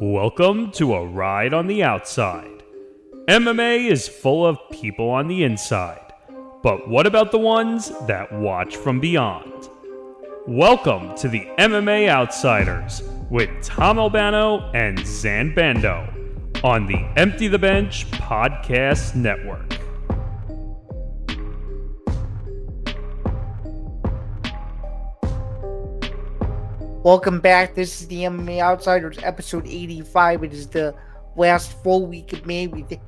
Welcome to a ride on the outside. MMA is full of people on the inside, but what about the ones that watch from beyond? Welcome to the MMA Outsiders with Tom Albano and Zain Bando on the Empty the Bench Podcast Network. Welcome back. This is the MMA Outsiders, episode 85. It is the last full week of May. We thank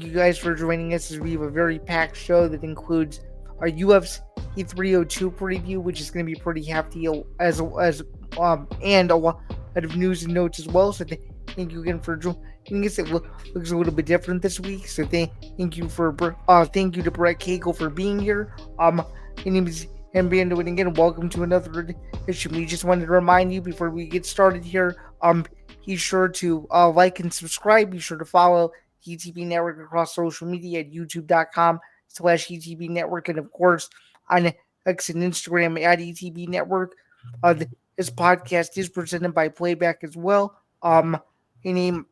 you guys for joining us as we have a very packed show that includes our UFC 302 preview, which is going to be pretty hefty, and a lot of news and notes as well. So thank you again for joining us. It looks a little bit different this week. So thank you to Brett Cagle for being here. My name is Bando, and again, welcome to another edition. We just wanted to remind you before we get started here, be sure to like and subscribe. Be sure to follow ETB Network across social media at youtube.com/ETB Network, and of course on X and Instagram at ETB Network. This podcast is presented by Playback as well. My name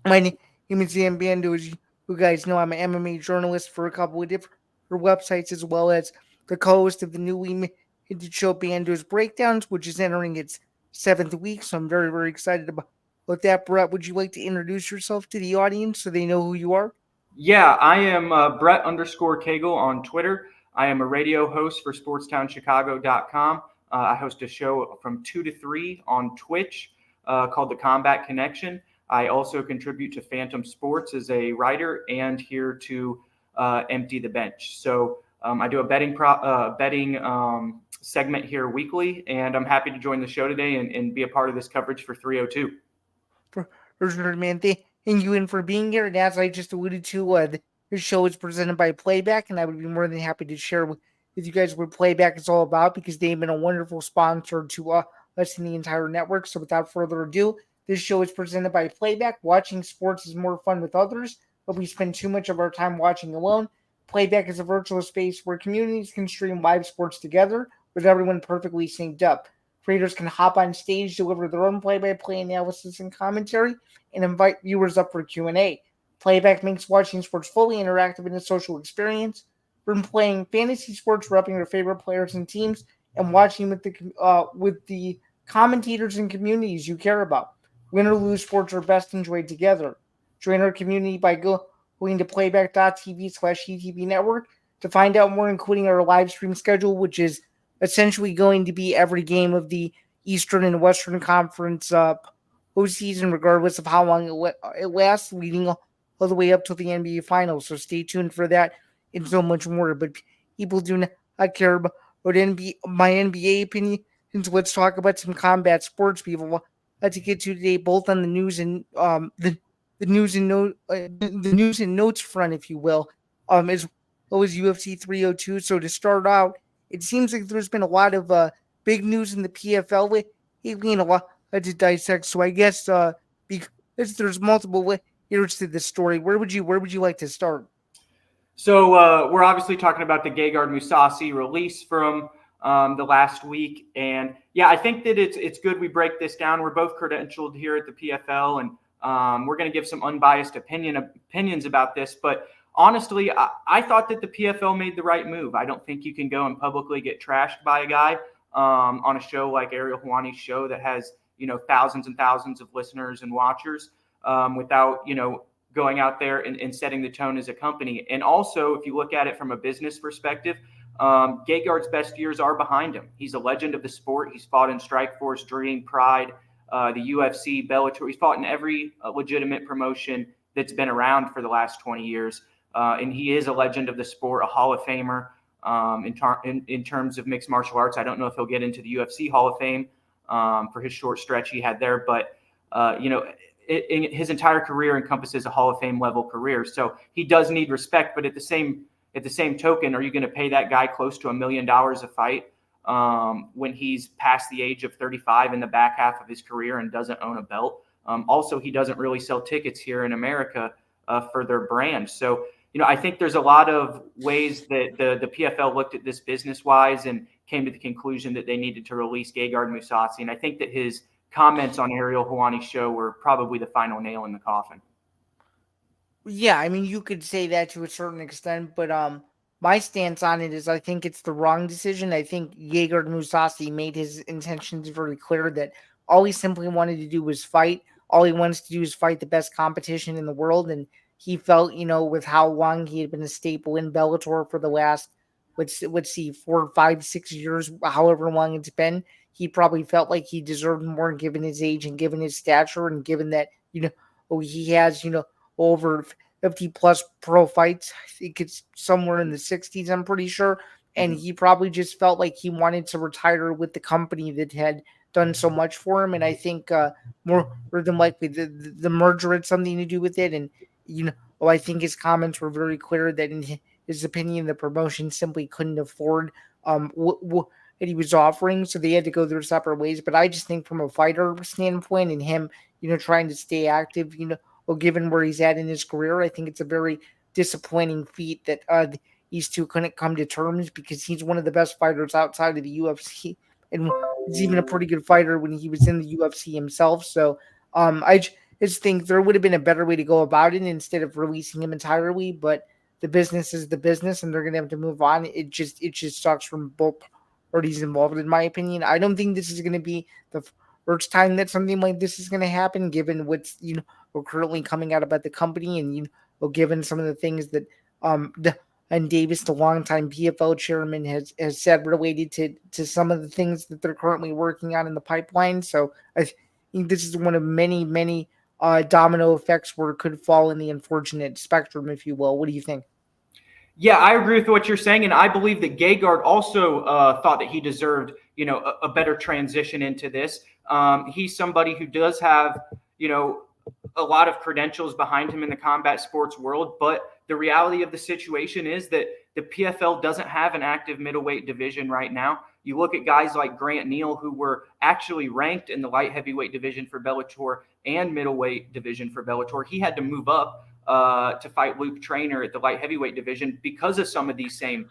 is Zain Bando. As you guys know, I'm an MMA journalist for a couple of different websites, as well as the co-host of the newly minted show Bando's Breakdowns, which is entering its 7th week. So I'm very, very excited about that. Brett, would you like to introduce yourself to the audience so they know who you are? Yeah, I am Brett_Cagle on Twitter. I am a radio host for SportsTownChicago.com. I host a show from 2 to 3 on Twitch called The Combat Connection. I also contribute to Phantom Sports as a writer and here to Empty the Bench. So I do a betting segment here weekly, and I'm happy to join the show today and be a part of this coverage for 302. For sure, man. Thank you for being here. And as I just alluded to, this show is presented by Playback, and I would be more than happy to share with you guys what Playback is all about, because they've been a wonderful sponsor to us in the entire network. So without further ado, this show is presented by Playback. Watching sports is more fun with others, but we spend too much of our time watching alone. Playback is a virtual space where communities can stream live sports together with everyone perfectly synced up. Creators can hop on stage, deliver their own play-by-play analysis and commentary, and invite viewers up for Q&A. Playback makes watching sports fully interactive and a social experience. From playing fantasy sports, repping your favorite players and teams, and watching with the commentators and communities you care about. Win or lose, sports are best enjoyed together. Join our community by going to playback.tv/ETB Network to find out more, including our live stream schedule, which is essentially going to be every game of the Eastern and Western Conference postseason, regardless of how long it lasts, leading all the way up to the NBA Finals. So stay tuned for that and so much more. But people do not care about my NBA opinions. Let's talk about some combat sports people to get to today, both on the news and the news and notes front, if you will, as well as UFC 302. So to start out, it seems like there's been a lot of big news in the PFL lately and a lot to dissect. So I guess because there's multiple layers to this story, where would you like to start? So we're obviously talking about the Gegard Mousasi release from the last week, and yeah, I think that it's good we break this down. We're both credentialed here at the PFL, and we're going to give some unbiased opinions about this, but honestly, I thought that the PFL made the right move. I don't think you can go and publicly get trashed by a guy on a show like Ariel Helwani's show that has, thousands and thousands of listeners and watchers without, going out there and setting the tone as a company. And also, if you look at it from a business perspective, Gegard's best years are behind him. He's a legend of the sport. He's fought in Strikeforce, Dream, Pride, the UFC, Bellator. He's fought in every legitimate promotion that's been around for the last 20 years. And he is a legend of the sport, a Hall of Famer in terms of mixed martial arts. I don't know if he'll get into the UFC Hall of Fame for his short stretch he had there, but his entire career encompasses a Hall of Fame level career. So he does need respect, but at the same token, are you going to pay that guy close to $1 million a fight when he's past the age of 35 in the back half of his career and doesn't own a belt? Also, he doesn't really sell tickets here in America for their brand. So, I think there's a lot of ways that the PFL looked at this business-wise and came to the conclusion that they needed to release Gegard Mousasi. And I think that his comments on Ariel Helwani's show were probably the final nail in the coffin. Yeah, I mean, you could say that to a certain extent, but my stance on it is I think it's the wrong decision. I think Gegard Mousasi made his intentions very clear that all he simply wanted to do was fight. All he wants to do is fight the best competition in the world, and he felt, with how long he had been a staple in Bellator for the last, let's see, 4, 5, 6 years, however long it's been, he probably felt like he deserved more given his age and given his stature and given that, he has, over 50 plus pro fights. I think it's somewhere in the 60s, I'm pretty sure. And he probably just felt like he wanted to retire with the company that had done so much for him. And I think more than likely the merger had something to do with it. And, I think his comments were very clear that in his opinion, the promotion simply couldn't afford what he was offering. So they had to go their separate ways. But I just think from a fighter standpoint and him, trying to stay active, well, given where he's at in his career, I think it's a very disappointing feat that these two couldn't come to terms because he's one of the best fighters outside of the UFC, and he's even a pretty good fighter when he was in the UFC himself. So I just think there would have been a better way to go about it instead of releasing him entirely. But the business is the business, and they're going to have to move on. It just sucks from both parties involved, in my opinion. I don't think this is going to be the first time that something like this is going to happen, given what's we're currently coming out about the company, and given some of the things that Donn Davis, the longtime PFL chairman, has said related to some of the things that they're currently working on in the pipeline. So I think this is one of many domino effects where it could fall in the unfortunate spectrum, if you will. What do you think? Yeah, I agree with what you're saying, and I believe that Gegard also thought that he deserved, a better transition into this. He's somebody who does have, a lot of credentials behind him in the combat sports world, but the reality of the situation is that the PFL doesn't have an active middleweight division right now. You look at guys like Grant Neal, who were actually ranked in the light heavyweight division for Bellator and middleweight division for Bellator. He had to move up to fight Luke Traynor at the light heavyweight division because of some of these same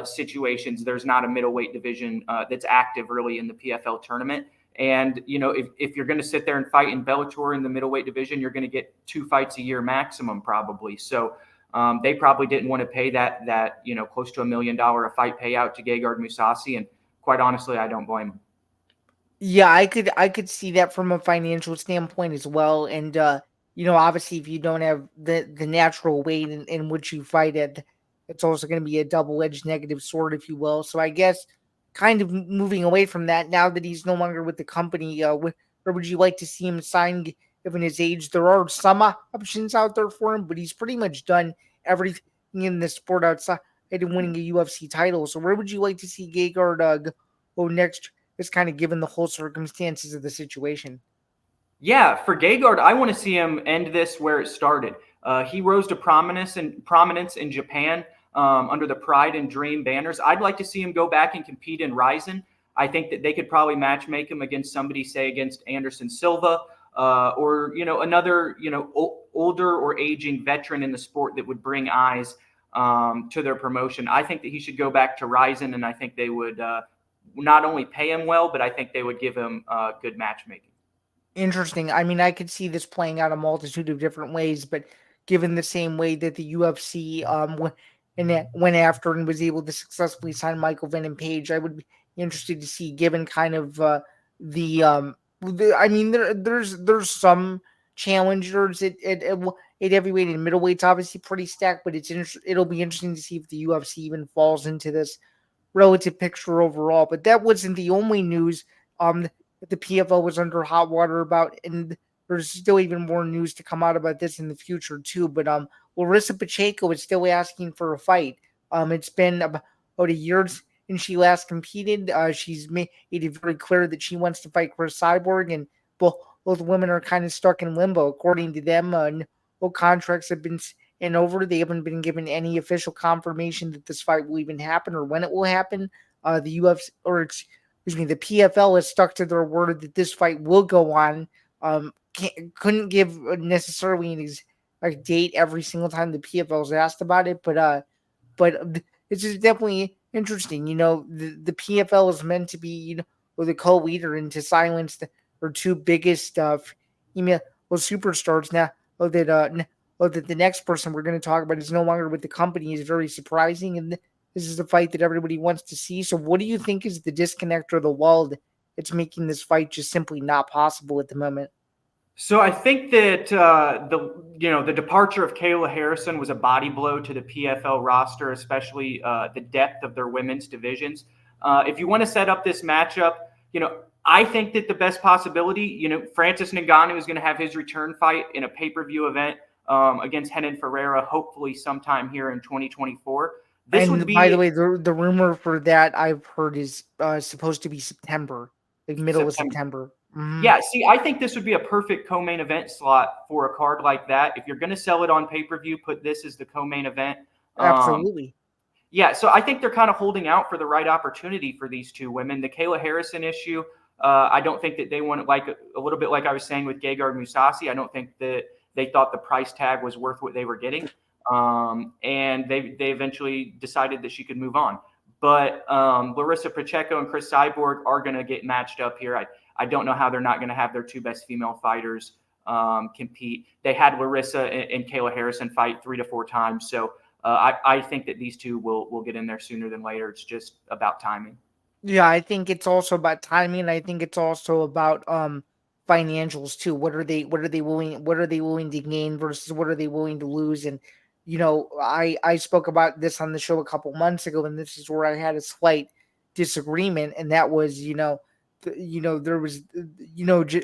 situations. There's not a middleweight division that's active really in the PFL tournament. And, if you're going to sit there and fight in Bellator in the middleweight division, you're going to get 2 fights a year maximum probably. So they probably didn't want to pay that close to $1 million a fight payout to Gegard Mousasi. And quite honestly, I don't blame him. Yeah, I could see that from a financial standpoint as well. And, obviously if you don't have the natural weight in which you fight at, it's also going to be a double-edged negative sword, if you will. So I guess kind of moving away from that, now that he's no longer with the company, where would you like to see him sign given his age? There are some options out there for him, but he's pretty much done everything in the sport outside of winning a UFC title. So where would you like to see Gegard go next, just kind of given the whole circumstances of the situation? Yeah, for Gegard, I want to see him end this where it started. He rose to prominence in Japan under the Pride and Dream banners. I'd like to see him go back and compete in Rizin. I think that they could probably match make him against somebody, say against Anderson Silva, or another older or aging veteran in the sport that would bring eyes to their promotion. I think that he should go back to Rizin, and I think they would not only pay him well, but I think they would give him good matchmaking. Interesting. I mean, I could see this playing out a multitude of different ways, but given the same way that the UFC went after and was able to successfully sign Michael Venom Page, I would be interested to see, given kind of I mean, there's some challengers at heavyweight and middleweight's obviously pretty stacked, but it'll be interesting to see if the UFC even falls into this relative picture overall. But that wasn't the only news that the PFL was under hot water about, and there's still even more news to come out about this in the future too. But Larissa Pacheco is still asking for a fight. It's been about a year since she last competed. She's made it very clear that she wants to fight Cris Cyborg, and both women are kind of stuck in limbo. According to them, no contracts have been sent over. They haven't been given any official confirmation that this fight will even happen or when it will happen. The UFC, or excuse me, the PFL is stuck to their word that this fight will go on. Couldn't give necessarily an exact date every single time the PFL is asked about it, but it's just definitely interesting. The PFL is meant to be, the co-leader and to silence two biggest female superstars now. That the next person we're going to talk about is no longer with the company is very surprising, and this is a fight that everybody wants to see. So, what do you think is the disconnect or the wall that's making this fight just simply not possible at the moment? So I think that the departure of Kayla Harrison was a body blow to the PFL roster, especially the depth of their women's divisions. If you want to set up this matchup, I think that the best possibility, Francis Ngannou is going to have his return fight in a pay-per-view event against Renan Ferreira, hopefully sometime here in 2024. This And would be, by the way, the rumor for that I've heard is supposed to be September, like middle of September. Mm-hmm. Yeah, see, I think this would be a perfect co-main event slot for a card like that. If you're going to sell it on pay-per-view, put this as the co-main event. Absolutely. Yeah, so I think they're kind of holding out for the right opportunity for these two women. The Kayla Harrison issue, I don't think that they want, like a little bit like I was saying with Gegard Mousasi, I don't think that they thought the price tag was worth what they were getting. And they eventually decided that she could move on. But Larissa Pacheco and Cris Cyborg are going to get matched up here. I don't know how they're not going to have their two best female fighters compete. They had Larissa and Kayla Harrison fight 3 to 4 times. So I think that these two will get in there sooner than later. It's just about timing. Yeah, I think it's also about timing. I think it's also about financials too. What are they willing to gain versus what are they willing to lose? And I spoke about this on the show a couple months ago, and this is where I had a slight disagreement, and that was there was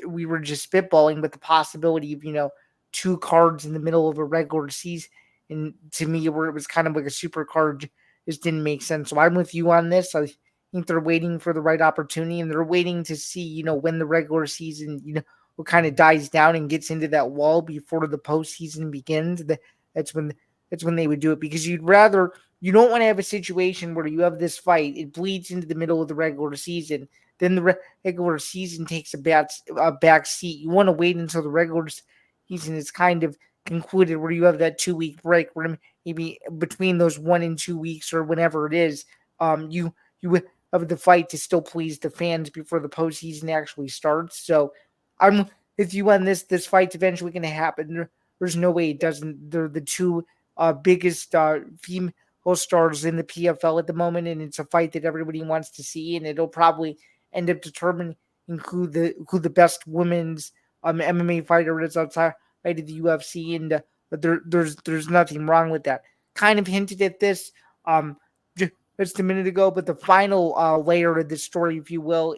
we were just spitballing, but the possibility of two cards in the middle of a regular season, and to me where it was kind of like a super card just didn't make sense. So I'm with you on this. I think they're waiting for the right opportunity, and they're waiting to see when the regular season what kind of dies down and gets into that wall before the postseason begins. That's when they would do it, because you don't want to have a situation where you have this fight, it bleeds into the middle of the regular season, then the regular season takes a back seat. You want to wait until the regular season is kind of concluded, where you have that 2-week break, where maybe between those 1 and 2 weeks or whenever it is, you have the fight to still please the fans before the postseason actually starts. So I'm with you on this. This fight's eventually going to happen. There's no way it doesn't. They're the two biggest female stars in the PFL at the moment, and it's a fight that everybody wants to see, and it'll probably end up determining who the best women's MMA fighter is outside of the UFC, and there's nothing wrong with that. Kind of hinted at this just a minute ago, but the final layer of this story, if you will,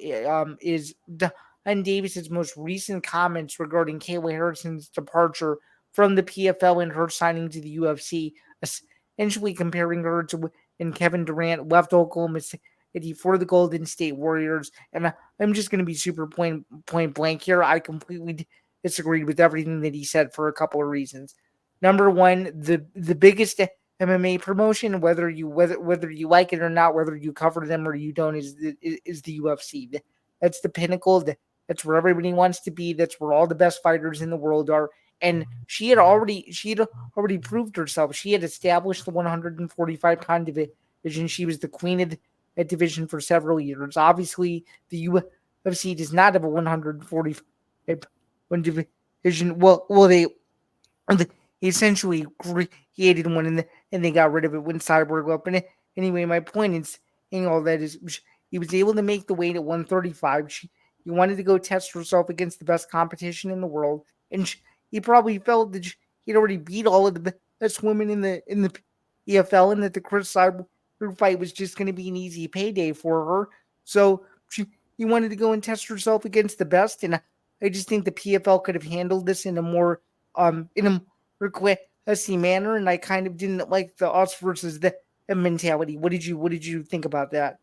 is Donn Davis's most recent comments regarding Kayla Harrison's departure from the PFL and her signing to the UFC, essentially comparing her to when Kevin Durant left Oklahoma City for the Golden State Warriors. And I'm just going to be super point blank here. I completely disagreed with everything that he said for a couple of reasons. Number one, the biggest MMA promotion, whether you like it or not, whether you cover them or you don't, is the UFC. That's the pinnacle. That's where everybody wants to be. That's where all the best fighters in the world are. And she had already proved herself. She had established the 145-pound division. She was the queen of that division for several years. Obviously, the UFC does not have a 145-pound division. Well, they essentially created one, and they got rid of it when Cyborg left. But anyway, my point is, all that is, he was able to make the weight at 135. She wanted to go test herself against the best competition in the world, and he probably felt that he'd already beat all of the best women in the PFL, and that the Cris Cyborg fight was just going to be an easy payday for her. So he wanted to go and test herself against the best, and I just think the PFL could have handled this in a more classy manner, and I kind of didn't like the us versus the mentality. What did you think about that?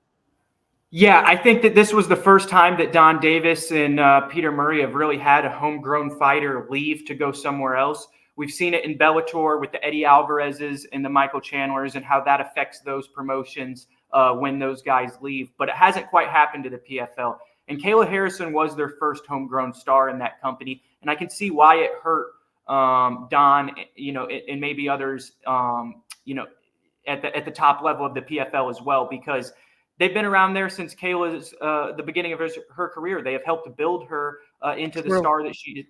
Yeah, I think that this was the first time that Donn Davis and Peter Murray have really had a homegrown fighter leave to go somewhere else. We've seen it in Bellator with the Eddie Alvarez's and the Michael Chandlers, and how that affects those promotions when those guys leave. But it hasn't quite happened to the PFL. And Kayla Harrison was their first homegrown star in that company, and I can see why it hurt Donn, and maybe others, at the top level of the PFL as well, because they've been around there since Kayla's the beginning of her career. They have helped to build her into the True. star that she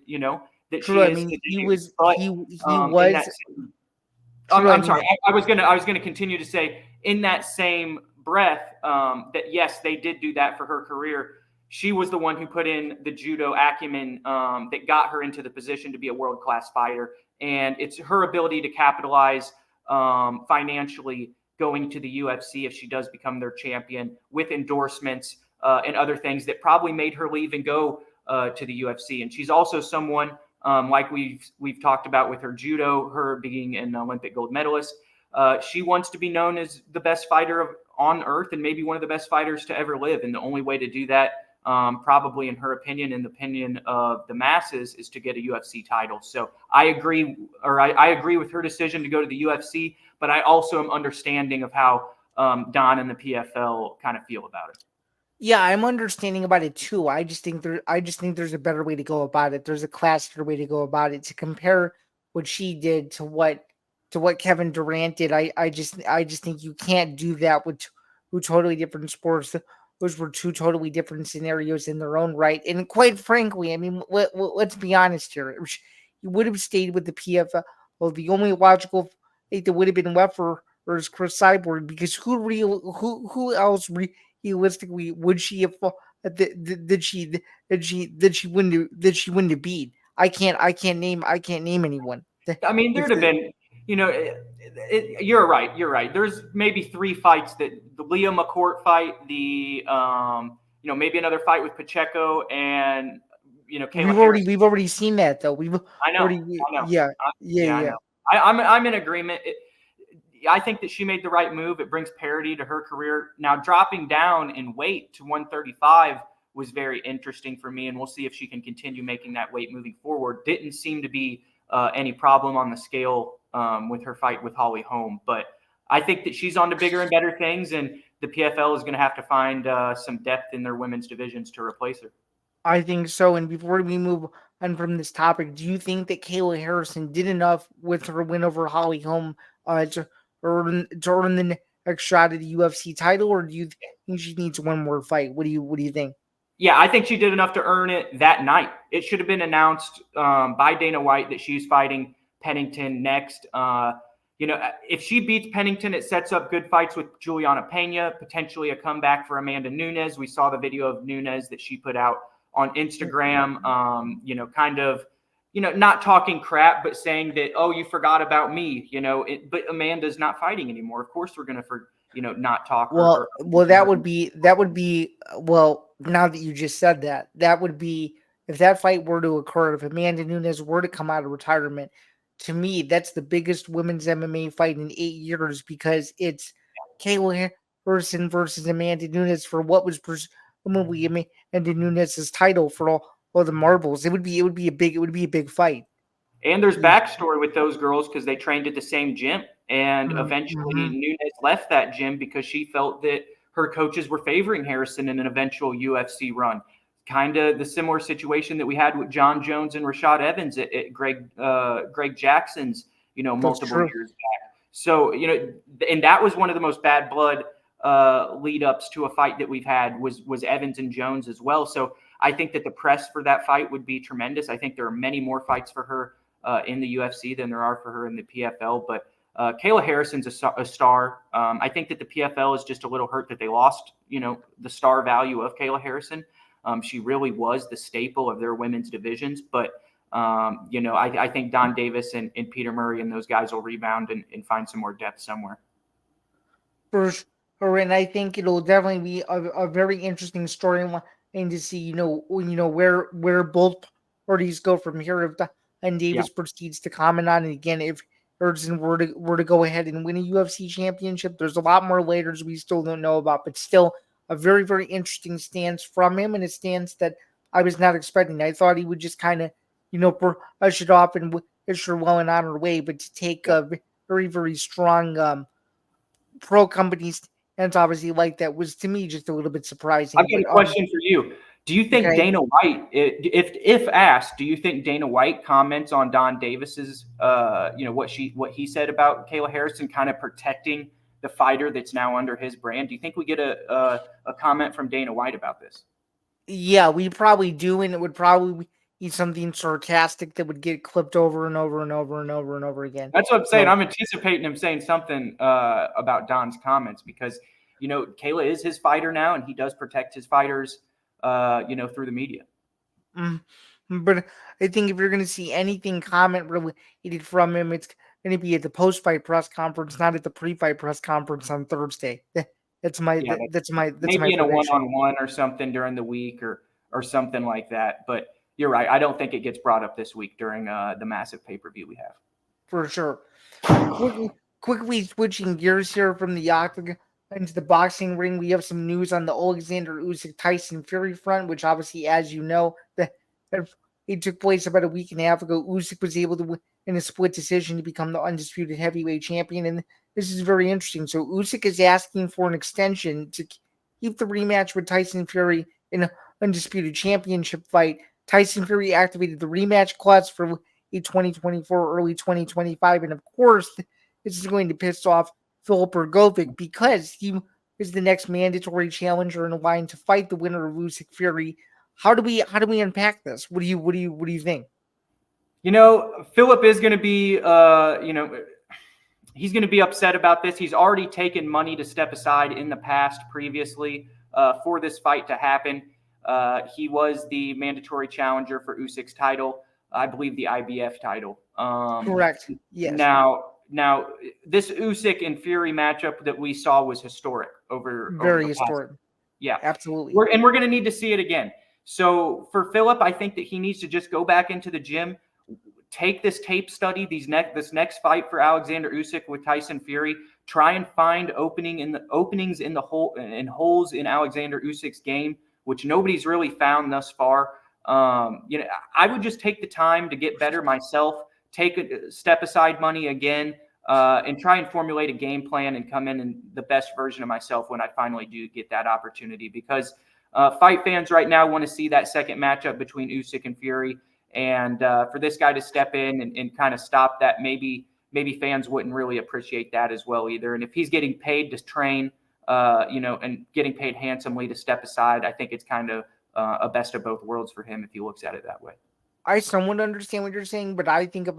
that True. she I is mean, today. he was But, he in was. that True. I'm sorry. I was gonna continue to say in that same breath that yes, they did do that for her career. She was the one who put in the judo acumen that got her into the position to be a world-class fighter, and it's her ability to capitalize financially going to the UFC if she does become their champion with endorsements and other things that probably made her leave and go to the UFC. And she's also someone like we've talked about with her judo, her being an Olympic gold medalist. She wants to be known as the best fighter on earth and maybe one of the best fighters to ever live. And the only way to do that, probably in her opinion, in the opinion of the masses, is to get a UFC title. So I agree with her decision to go to the UFC, but I also am understanding of how Donn and the PFL kind of feel about it. Yeah, I'm understanding about it too. I just think there's a better way to go about it. There's a classier way to go about it. To compare what she did to what Kevin Durant did, I just think you can't do that with two totally different sports. Those were two totally different scenarios in their own right. And quite frankly, I mean, let's be honest here. You would have stayed with the PFL. Well, the only logical thing that would have been left for her is Cris Cyborg, because who else realistically would she have did she win to beat? I can't name anyone. I mean, there'd have been, you're right. You're right. There's maybe 3 fights that the Leah McCourt fight, the maybe another fight with Pacheco and Kayla Harrison. We've already seen that though. I know. Yeah. I know. I'm in agreement. I think that she made the right move. It brings parity to her career. Now, dropping down in weight to 135 was very interesting for me, and we'll see if she can continue making that weight moving forward. Didn't seem to be any problem on the scale with her fight with Holly Holm, but I think that she's on to bigger and better things, and the PFL is going to have to find some depth in their women's divisions to replace her. I think so. And before we move on from this topic, do you think that Kayla Harrison did enough with her win over Holly Holm to earn the next shot at the UFC title, or do you think she needs one more fight? What do you think? Yeah, I think she did enough to earn it that night. It should have been announced by Dana White that she's fighting Pennington next. If she beats Pennington, it sets up good fights with Juliana Pena, potentially a comeback for Amanda Nunes. We saw the video of Nunes that she put out on Instagram, not talking crap, but saying that, oh, you forgot about me, but Amanda's not fighting anymore. Of course we're going to, not talk. That would be, now that you just said that, that would be, if that fight were to occur, if Amanda Nunes were to come out of retirement, to me, that's the biggest women's MMA fight in 8 years, because it's Kayla Harrison versus Amanda Nunes for what was presumably Amanda Nunes' title for all the marbles. It would be a big fight. And there's backstory with those girls because they trained at the same gym, and eventually Nunes left that gym because she felt that her coaches were favoring Harrison in an eventual UFC run. Kind of the similar situation that we had with John Jones and Rashad Evans at Greg Jackson's, multiple years back. So, and that was one of the most bad blood lead ups to a fight that we've had was Evans and Jones as well. So I think that the press for that fight would be tremendous. I think there are many more fights for her in the UFC than there are for her in the PFL. But Kayla Harrison's a star. I think that the PFL is just a little hurt that they lost, the star value of Kayla Harrison. She really was the staple of their women's divisions. But, I think Donn Davis and Peter Murray and those guys will rebound and find some more depth somewhere. For sure. And I think it'll definitely be a very interesting storyline to see, where both parties go from here. If Donn Davis proceeds to comment on it again, if Harrison were to go ahead and win a UFC championship, there's a lot more layers we still don't know about, but still a very, very interesting stance from him, and a stance that I was not expecting. I thought he would just kind of, push it off and wish her well and on her way, but to take a very, very strong pro company stance, obviously, like that, was to me just a little bit surprising. I've got a question for you. Do you think Dana White, if asked, do you think Dana White comments on Donn Davis's, what he said about Kayla Harrison, kind of protecting the fighter that's now under his brand? Do you think we get a comment from Dana White about this? Yeah, we probably do, and it would probably be something sarcastic that would get clipped over and over and over and over and over again. That's what I'm saying. So, I'm anticipating him saying something about Don's comments because, Kayla is his fighter now, and he does protect his fighters, through the media. but I think if you're going to see anything comment related from him, it's going to be at the post-fight press conference, not at the pre-fight press conference on Thursday. That's my Yeah, that's my maybe in a prediction. one-on-one or something during the week or something like that. But you're right. I don't think it gets brought up this week during the massive pay-per-view we have. For sure. Quickly switching gears here from the octagon into the boxing ring, we have some news on the Oleksandr Usyk Tyson Fury front, which obviously, as you know, that it took place about a week and a half ago. Usyk was able to win in a split decision to become the undisputed heavyweight champion, and this is very interesting. So Usyk is asking for an extension to keep the rematch with Tyson Fury in an undisputed championship fight. Tyson Fury activated the rematch clause for a 2024, early 2025, and of course, this is going to piss off Filip Hrgovic because he is the next mandatory challenger in line to fight the winner of Usyk Fury. How do we unpack this? What do you think? Filip is going to be, he's going to be upset about this. He's already taken money to step aside in the past previously for this fight to happen. He was the mandatory challenger for Usyk's title, I believe the IBF title. Correct. Yes. Now, this Usyk and Fury matchup that we saw was historic Very historic. Yeah, absolutely. We're going to need to see it again. So for Filip, I think that he needs to just go back into the gym, take this tape study, this next fight for Oleksandr Usyk with Tyson Fury, try and find openings in the hole and holes in Oleksandr Usyk's game, which nobody's really found thus far. I would just take the time to get better myself, take a step aside money again, and try and formulate a game plan and come in the best version of myself when I finally do get that opportunity. Because fight fans right now want to see that second matchup between Usyk and Fury, and for this guy to step in and kind of stop that, maybe fans wouldn't really appreciate that as well either. And if he's getting paid to train, and getting paid handsomely to step aside, I think it's kind of a best of both worlds for him if he looks at it that way. I somewhat understand what you're saying, but I think if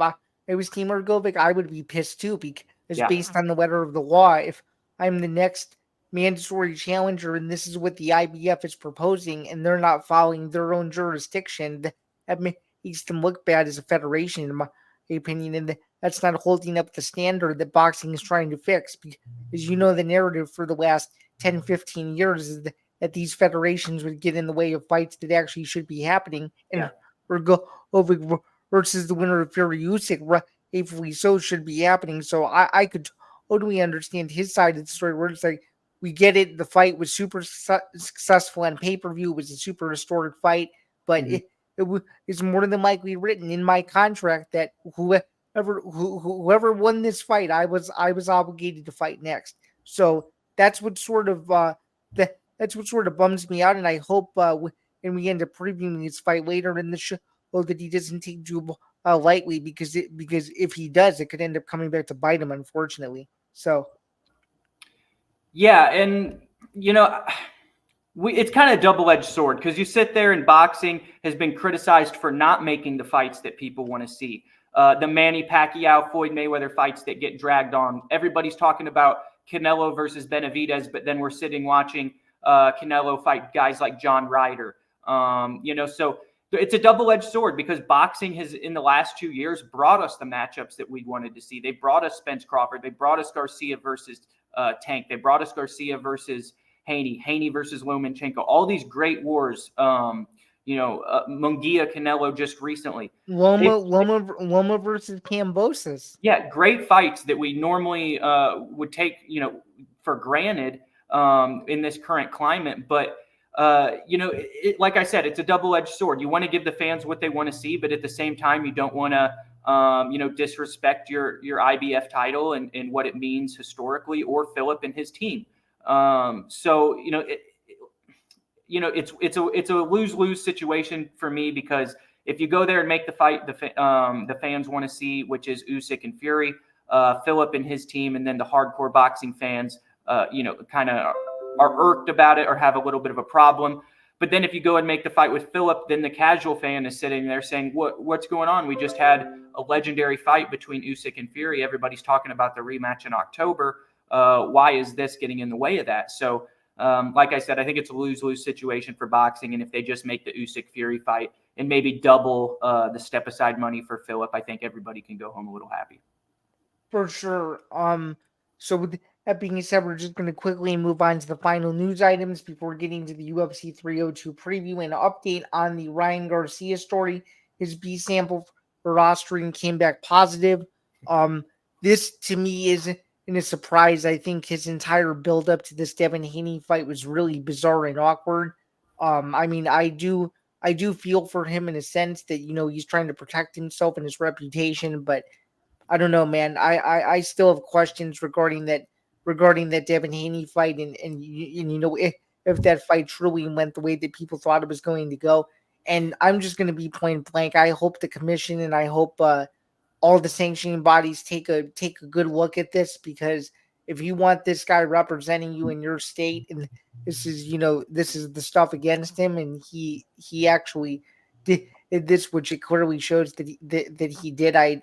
it was Team Hrgovic, I would be pissed too, because based on the letter of the law, if I'm the next mandatory challenger and this is what the IBF is proposing and they're not following their own jurisdiction, that makes them look bad as a federation, in my opinion, and that's not holding up the standard that boxing is trying to fix. Because the narrative for the last 10, 15 years is that these federations would get in the way of fights that actually should be happening, and Hrgovic versus the winner of Fury Usyk, rightfully so, should be happening. So I could totally understand his side of the story, where it's like, we get it, the fight was super successful on pay-per-view, it was a super historic fight, but it's more than likely written in my contract that whoever won this fight, I was obligated to fight next. So that's what sort of bums me out, and I hope when we end up previewing this fight later in the show that he doesn't take too lightly, because if he does, it could end up coming back to bite him, unfortunately. So yeah, and it's kind of a double-edged sword, because you sit there and boxing has been criticized for not making the fights that people want to see. The Manny Pacquiao, Floyd Mayweather fights that get dragged on. Everybody's talking about Canelo versus Benavidez, but then we're sitting watching Canelo fight guys like John Ryder. So it's a double-edged sword, because boxing has, in the last 2 years, brought us the matchups that we wanted to see. They brought us Spence Crawford. They brought us Garcia versus Tank. They brought us Garcia versus Haney versus Lomachenko. All these great wars. Munguia Canelo just recently. Loma versus Kambosos. Yeah, great fights that we normally would take for granted in this current climate, but. Like I said, it's a double-edged sword. You want to give the fans what they want to see, but at the same time, you don't want to, disrespect your IBF title and what it means historically, or Filip and his team. It's a lose-lose situation for me, because if you go there and make the fight the fans want to see, which is Usyk and Fury, Filip and his team, and then the hardcore boxing fans, kind of are irked about it or have a little bit of a problem. But then if you go and make the fight with Filip, then the casual fan is sitting there saying, what's going on? We just had a legendary fight between Usyk and Fury. Everybody's talking about the rematch in October. Why is this getting in the way of that? So, like I said, I think it's a lose-lose situation for boxing. And if they just make the Usyk-Fury fight and maybe double the step-aside money for Filip, I think everybody can go home a little happy. For sure. So with that being said, we're just going to quickly move on to the final news items before getting to the UFC 302 preview and update on the Ryan Garcia story. His B sample for ostarine came back positive. This to me isn't a surprise. I think his entire build-up to this Devin Haney fight was really bizarre and awkward. I mean, I do feel for him in a sense that, he's trying to protect himself and his reputation, but I don't know, man. I still have questions regarding that Devin Haney fight, and if that fight truly went the way that people thought it was going to go. And I'm just going to be point blank. I hope the commission and I hope all the sanctioning bodies take a good look at this, because if you want this guy representing you in your state, and this is the stuff against him, and he actually did this, which it clearly shows that he did. I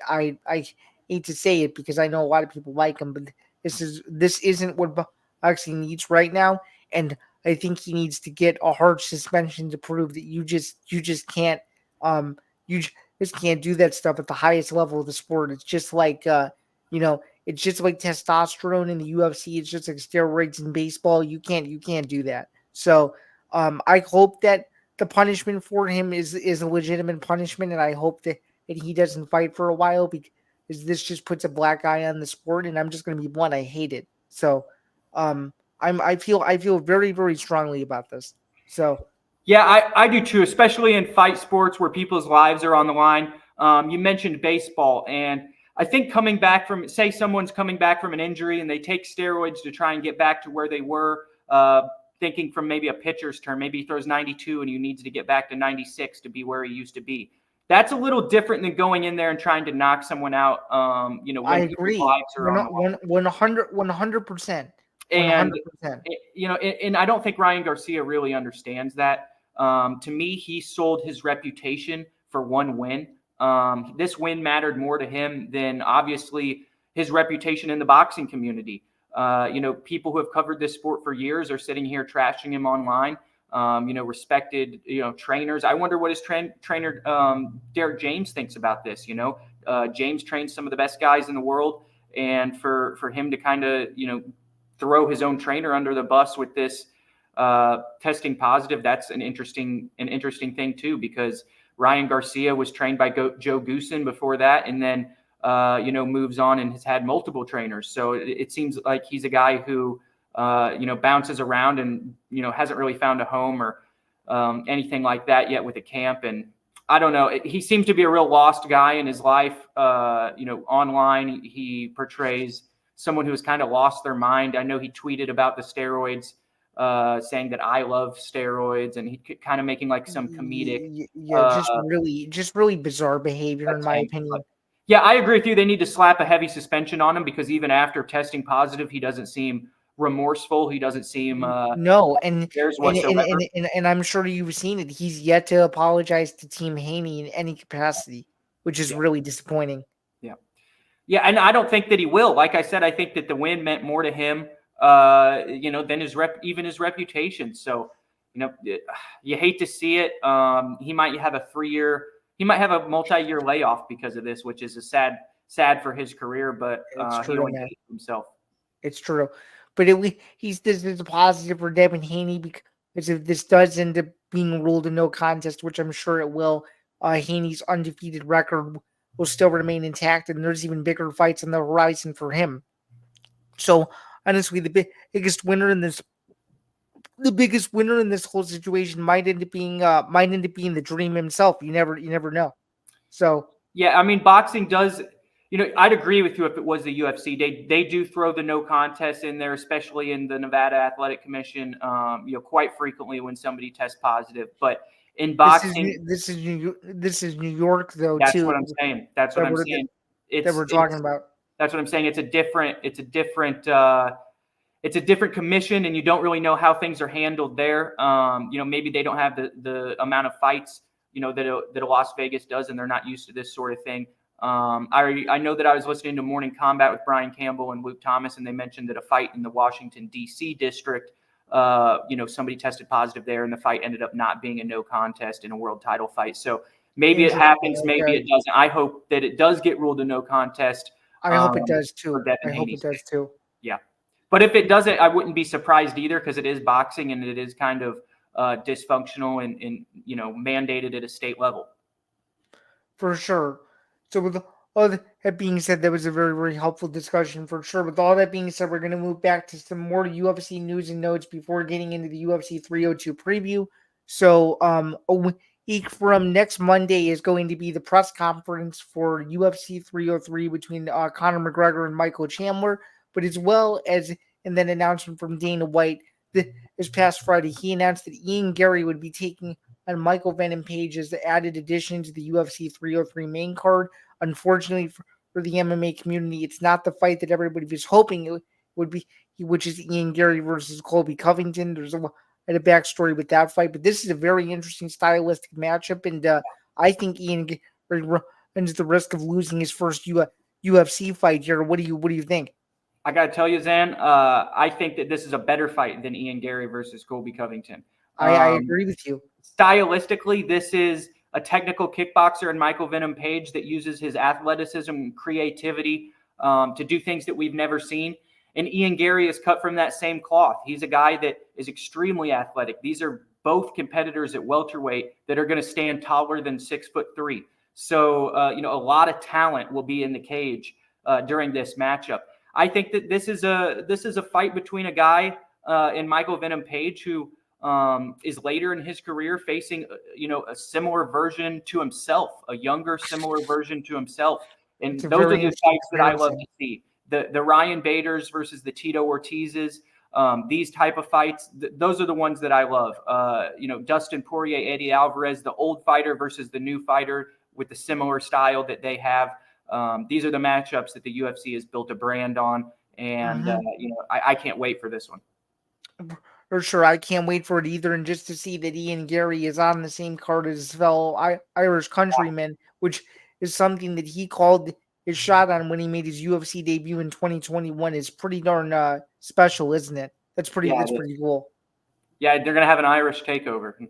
hate to say it because I know a lot of people like him, but this isn't what boxing needs right now, and I think he needs to get a hard suspension to prove that you just can't just can't do that stuff at the highest level of the sport. It's just like it's just like testosterone in the UFC. It's just like steroids in baseball. You can't do that. So I hope that the punishment for him is a legitimate punishment, and I hope that he doesn't fight for a while, because this just puts a black eye on the sport, and I'm just going to be blunt. I hate it. So I feel very, very strongly about this. So yeah, I do too, especially in fight sports where people's lives are on the line. You mentioned baseball, and I think someone's coming back from an injury and they take steroids to try and get back to where they were, thinking from maybe a pitcher's term. Maybe he throws 92 and he needs to get back to 96 to be where he used to be. That's a little different than going in there and trying to knock someone out. When I agree. 100%. And, and I don't think Ryan Garcia really understands that. To me, he sold his reputation for one win. This win mattered more to him than obviously his reputation in the boxing community. People who have covered this sport for years are sitting here trashing him online. Respected, trainers. I wonder what his trainer, Derek James, thinks about this. James trains some of the best guys in the world, and for him to kind of, throw his own trainer under the bus with this testing positive, that's an interesting thing too, because Ryan Garcia was trained by Joe Goosen before that, and then moves on and has had multiple trainers. So it seems like he's a guy who bounces around and hasn't really found a home or anything like that yet with a camp. And I don't know, he seems to be a real lost guy in his life. Online he portrays someone who has kind of lost their mind. I know he tweeted about the steroids, saying that I love steroids, and he kind of making like some comedic. Just really bizarre behavior in my opinion. Yeah, I agree with you. They need to slap a heavy suspension on him, because even after testing positive, he doesn't seem remorseful. He doesn't seem no, and I'm sure you've seen it. He's yet to apologize to Team Haney in any capacity, which is really disappointing. Yeah, and I don't think that he will. Like I said, I think that the win meant more to him, than his reputation. So, you hate to see it. He might have a multi-year layoff because of this, which is a sad for his career. But he only hates himself. It's true, but this is a positive for Devin Haney, because if this does end up being ruled a no contest, which I'm sure it will, Haney's undefeated record will still remain intact, and there's even bigger fights on the horizon for him. So honestly, the biggest winner in this whole situation might end up being the Dream himself. You never know. So yeah, I mean, boxing does. I'd agree with you if it was the UFC. They do throw the no contest in there, especially in the Nevada Athletic Commission. Quite frequently when somebody tests positive, but in boxing, this is New York though. That's too. What I'm saying. That's what I'm saying. That we're talking about. That's what I'm saying. It's a different it's a different commission, and you don't really know how things are handled there. Maybe they don't have the amount of fights, that a Las Vegas does, and they're not used to this sort of thing. I know that I was listening to Morning Combat with Brian Campbell and Luke Thomas, and they mentioned that a fight in the Washington, D.C. district, somebody tested positive there, and the fight ended up not being a no contest in a world title fight. So maybe it happens, maybe it doesn't. I hope that it does get ruled a no contest. I hope it does too. Yeah. But if it doesn't, I wouldn't be surprised either, because it is boxing and it is kind of dysfunctional and mandated at a state level. For sure. So with all that being said, that was a very, very helpful discussion for sure. With all that being said, we're going to move back to some more UFC news and notes before getting into the UFC 302 preview. So a week from next Monday is going to be the press conference for UFC 303 between Conor McGregor and Michael Chandler, but as well as and then announcement from Dana White this past Friday. He announced that Ian Garry would be taking on Michael Venom Page as the added addition to the UFC 303 main card. Unfortunately for the MMA community, it's not the fight that everybody was hoping it would be, which is Ian Garry versus Colby Covington. There's a backstory with that fight, but this is a very interesting stylistic matchup, and I think Ian Garry runs the risk of losing his first UFC fight here. What do you think? I got to tell you, Zain, I think that this is a better fight than Ian Garry versus Colby Covington. I agree with you. Stylistically, this is a technical kickboxer in Michael Venom Page that uses his athleticism and creativity to do things that we've never seen. And Ian Garry is cut from that same cloth. He's a guy that is extremely athletic. These are both competitors at welterweight that are going to stand taller than 6'3". So, a lot of talent will be in the cage during this matchup. I think that this is a fight between a guy in Michael Venom Page who is later in his career facing, a similar version to himself, a younger, similar version to himself. And those are the fights that I love to see. The Ryan Baders versus the Tito Ortizes, these type of fights, those are the ones that I love. Dustin Poirier, Eddie Alvarez, the old fighter versus the new fighter with the similar style that they have. These are the matchups that the UFC has built a brand on. And, I can't wait for this one. For sure, I can't wait for it either. And just to see that Ian Garry is on the same card as his fellow Irish countryman, which is something that he called his shot on when he made his UFC debut in 2021, is pretty darn special, isn't it? That's pretty cool. Yeah, they're gonna have an Irish takeover. Do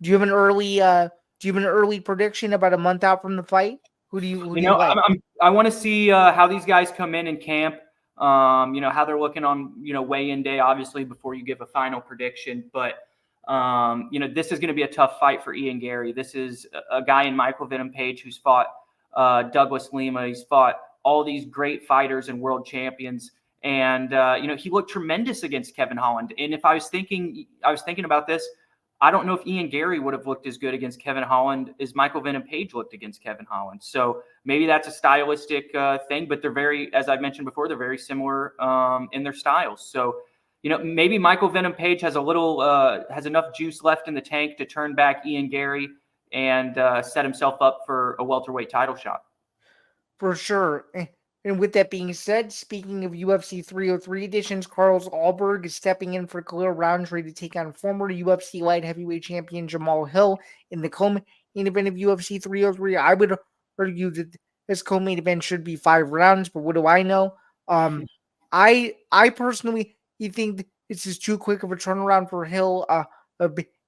you have an early prediction about a month out from the fight? Who do you like? I want to see how these guys come in camp. How they're looking on, weigh-in day, obviously, before you give a final prediction. But, this is going to be a tough fight for Ian Garry. This is a guy in Michael Venom Page who's fought Douglas Lima. He's fought all these great fighters and world champions. And, he looked tremendous against Kevin Holland. And if I was thinking about this, I don't know if Ian Garry would have looked as good against Kevin Holland as Michael Venom Page looked against Kevin Holland. So maybe that's a stylistic thing, but they're very, as I mentioned before, they're very similar in their styles. So, maybe Michael Venom Page has has enough juice left in the tank to turn back Ian Garry and set himself up for a welterweight title shot. For sure. And with that being said, speaking of UFC 303 editions, Carlos Ulberg is stepping in for Khalil Roundtree to take on former UFC light heavyweight champion Jamahal Hill in the co-main event of UFC 303. I would argue that this co-main event should be 5 rounds, but what do I know? I personally think this is too quick of a turnaround for Hill,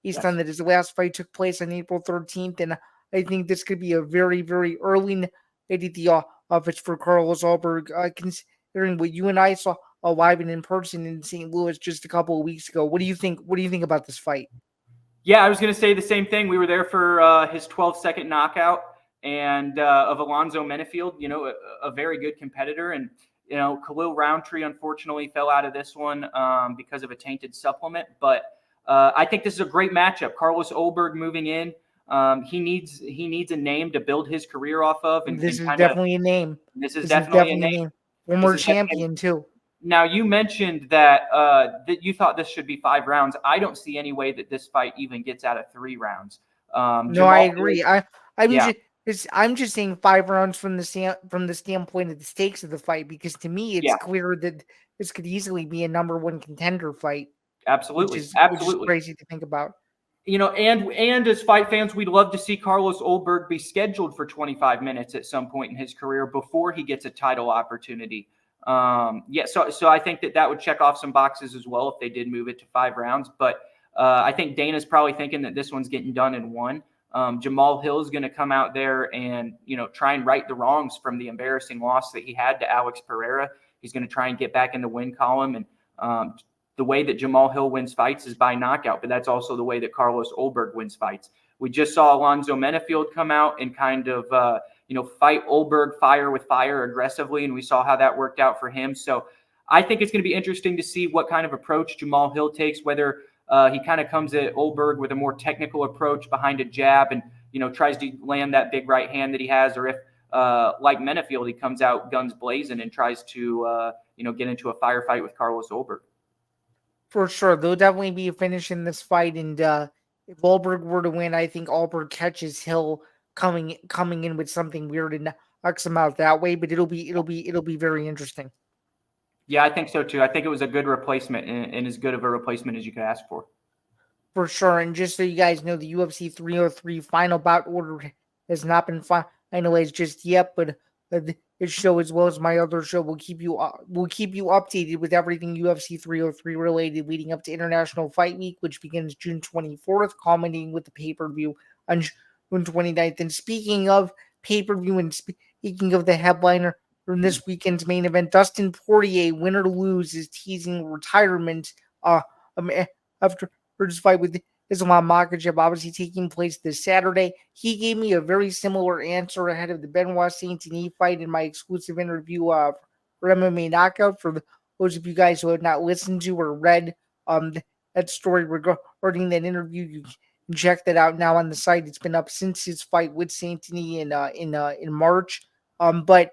based on that his last fight took place on April 13th, and I think this could be a very, very early night at the office for Carlos Ulberg, considering what you and I saw live and in person in St. Louis just a couple of weeks ago. What do you think? What do you think about this fight? Yeah, I was going to say the same thing. We were there for his 12-second knockout and of Alonzo Menefield, a very good competitor. And, Khalil Roundtree, unfortunately, fell out of this one because of a tainted supplement. But I think this is a great matchup. Carlos Ulberg moving in. He needs a name to build his career off of. And this is definitely a name. This is definitely a name. Former champion, too. Now, you mentioned that you thought this should be 5 rounds. I don't see any way that this fight even gets out of 3 rounds. No, I agree. I'm just saying 5 rounds from the standpoint of the stakes of the fight, because to me it's Yeah, clear that this could easily be a number one contender fight, which absolutely, is absolutely. crazy to think about. And as fight fans, we'd love to see Carlos Ulberg be scheduled for 25 minutes at some point in his career before he gets a title opportunity. So I think that would check off some boxes as well if they did move it to 5 rounds. But I think Dana's probably thinking that this one's getting done in 1. Jamahal Hill is going to come out there and try and right the wrongs from the embarrassing loss that he had to Alex Pereira. He's going to try and get back in the win column, and the way that Jamahal Hill wins fights is by knockout, but that's also the way that Carlos Ulberg wins fights. We just saw Alonzo Menafield come out and kind of, fight Ulberg fire with fire aggressively, and we saw how that worked out for him. So I think it's going to be interesting to see what kind of approach Jamahal Hill takes, whether he kind of comes at Ulberg with a more technical approach behind a jab and, tries to land that big right hand that he has, or if, like Menafield, he comes out guns blazing and tries to, get into a firefight with Carlos Ulberg. For sure, there'll definitely be a finish in this fight, and if Ulberg were to win, I think Ulberg catches Hill coming in with something weird and knocks him out that way. But it'll be very interesting. Yeah, I think so too. I think it was a good replacement, and as good of a replacement as you could ask for. For sure, and just so you guys know, the UFC 303 final bout order has not been finalized just yet, but this show, as well as my other show, will keep you updated with everything UFC 303 related leading up to International Fight Week, which begins June 24th, culminating with the pay-per-view on June 29th. And speaking of pay-per-view, and speaking of the headliner from this weekend's main event, Dustin Poirier, win or lose, is teasing retirement after his fight with Islam Makhachev, obviously taking place this Saturday. He gave me a very similar answer ahead of the Benoit Saint-Denis fight in my exclusive interview for MMA Knockout. For those of you guys who have not listened to or read that story regarding that interview, you can check that out now on the site. It's been up since his fight with Saint-Denis in March. But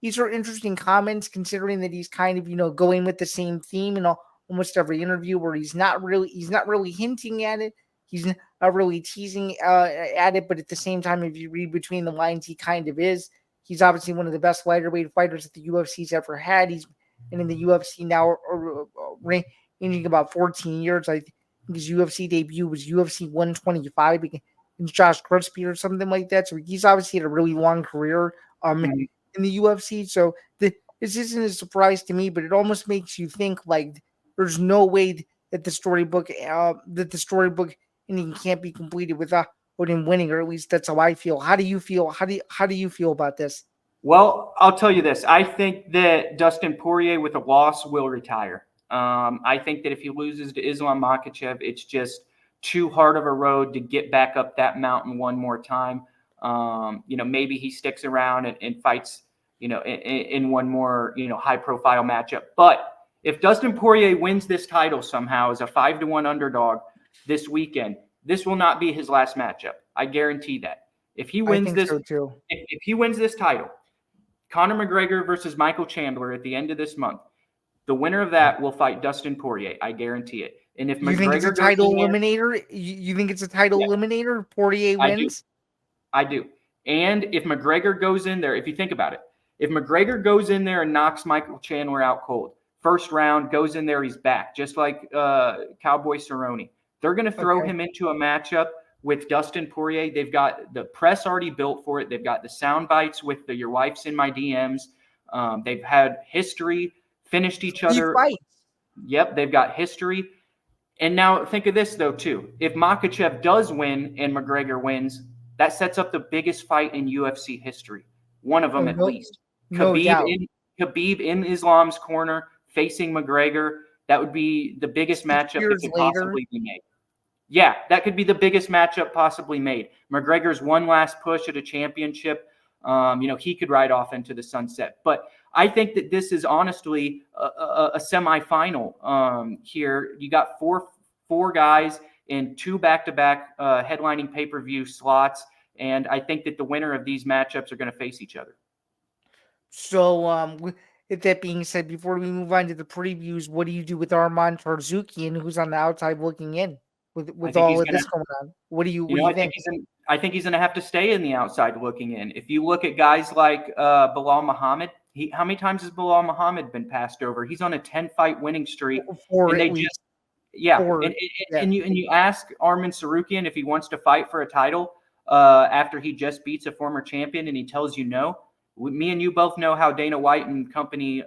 these are interesting comments, considering that he's kind of going with the same theme and almost every interview, where he's not really hinting at it. He's not really teasing at it, but at the same time, if you read between the lines, he kind of is. He's obviously one of the best lighter-weight fighters that the UFC's ever had. He's been in the UFC now ranging about 14 years. I think his UFC debut was UFC 125 against Josh Crispy or something like that. So he's obviously had a really long career in the UFC. So this isn't a surprise to me, but it almost makes you think like there's no way that the storybook ending can't be completed without him winning, or at least that's how I feel. How do you feel? How do you feel about this? Well, I'll tell you this. I think that Dustin Poirier with a loss will retire. I think that if he loses to Islam Makhachev, it's just too hard of a road to get back up that mountain one more time. Maybe he sticks around and fights, in one more, high-profile matchup. But if Dustin Poirier wins this title somehow as a 5-1 underdog this weekend, this will not be his last matchup. I guarantee that. If he wins this, if he wins this title, Conor McGregor versus Michael Chandler at the end of this month, the winner of that will fight Dustin Poirier. I guarantee it. And if you think it's a title eliminator, you think it's a title eliminator? Poirier wins. I do. And if McGregor goes in there, if you think about it, if McGregor goes in there and knocks Michael Chandler out cold, first round, goes in there, he's back, just like Cowboy Cerrone. They're going to throw him into a matchup with Dustin Poirier. They've got the press already built for it. They've got the sound bites with the "Your wife's in my DMs." They've had history, finished each other. Yep, they've got history. And now think of this, though, too. If Makhachev does win and McGregor wins, that sets up the biggest fight in UFC history. One of them at least. Khabib in Islam's corner, facing McGregor. That would be the biggest matchup that could possibly be made. Yeah, that could be the biggest matchup possibly made. McGregor's one last push at a championship. He could ride off into the sunset. But I think that this is honestly a semifinal here. You got four guys in 2 back-to-back headlining pay-per-view slots, and I think that the winner of these matchups are going to face each other. So, with that being said, before we move on to the previews, what do you do with Arman Tarzukian, who's on the outside looking in with all of this going on? What do you think? I think he's going to have to stay in the outside looking in. If you look at guys like Bilal Muhammad, how many times has Bilal Muhammad been passed over? He's on a 10-fight winning streak. Four And they at least. just, yeah. Four, And, yeah. and you ask Arman Sarukian if he wants to fight for a title after he just beats a former champion, and he tells you no. Me and you both know how Dana White and company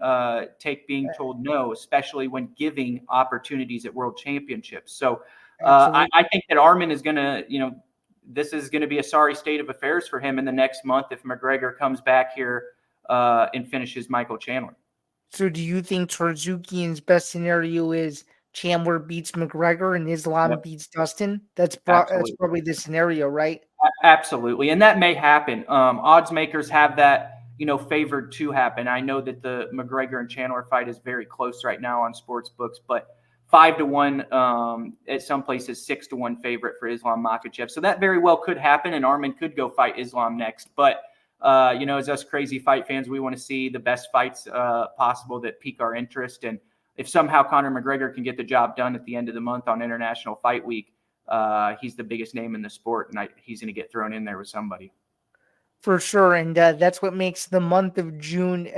take being told no, especially when giving opportunities at world championships. So I think that Arman is going to, this is going to be a sorry state of affairs for him in the next month if McGregor comes back here and finishes Michael Chandler. So do you think Hrgovic best scenario is Chandler beats McGregor and Islam beats Dustin? That's probably the scenario, right? Absolutely. And that may happen. Odds makers have that, favored to happen. I know that the McGregor and Chandler fight is very close right now on sports books, but 5-1 at some places, 6-1 favorite for Islam Makhachev. So that very well could happen, and Arman could go fight Islam next. But as us crazy fight fans, we want to see the best fights possible that pique our interest. And if somehow Conor McGregor can get the job done at the end of the month on International Fight Week, he's the biggest name in the sport, and he's going to get thrown in there with somebody. For sure, and that's what makes the month of June,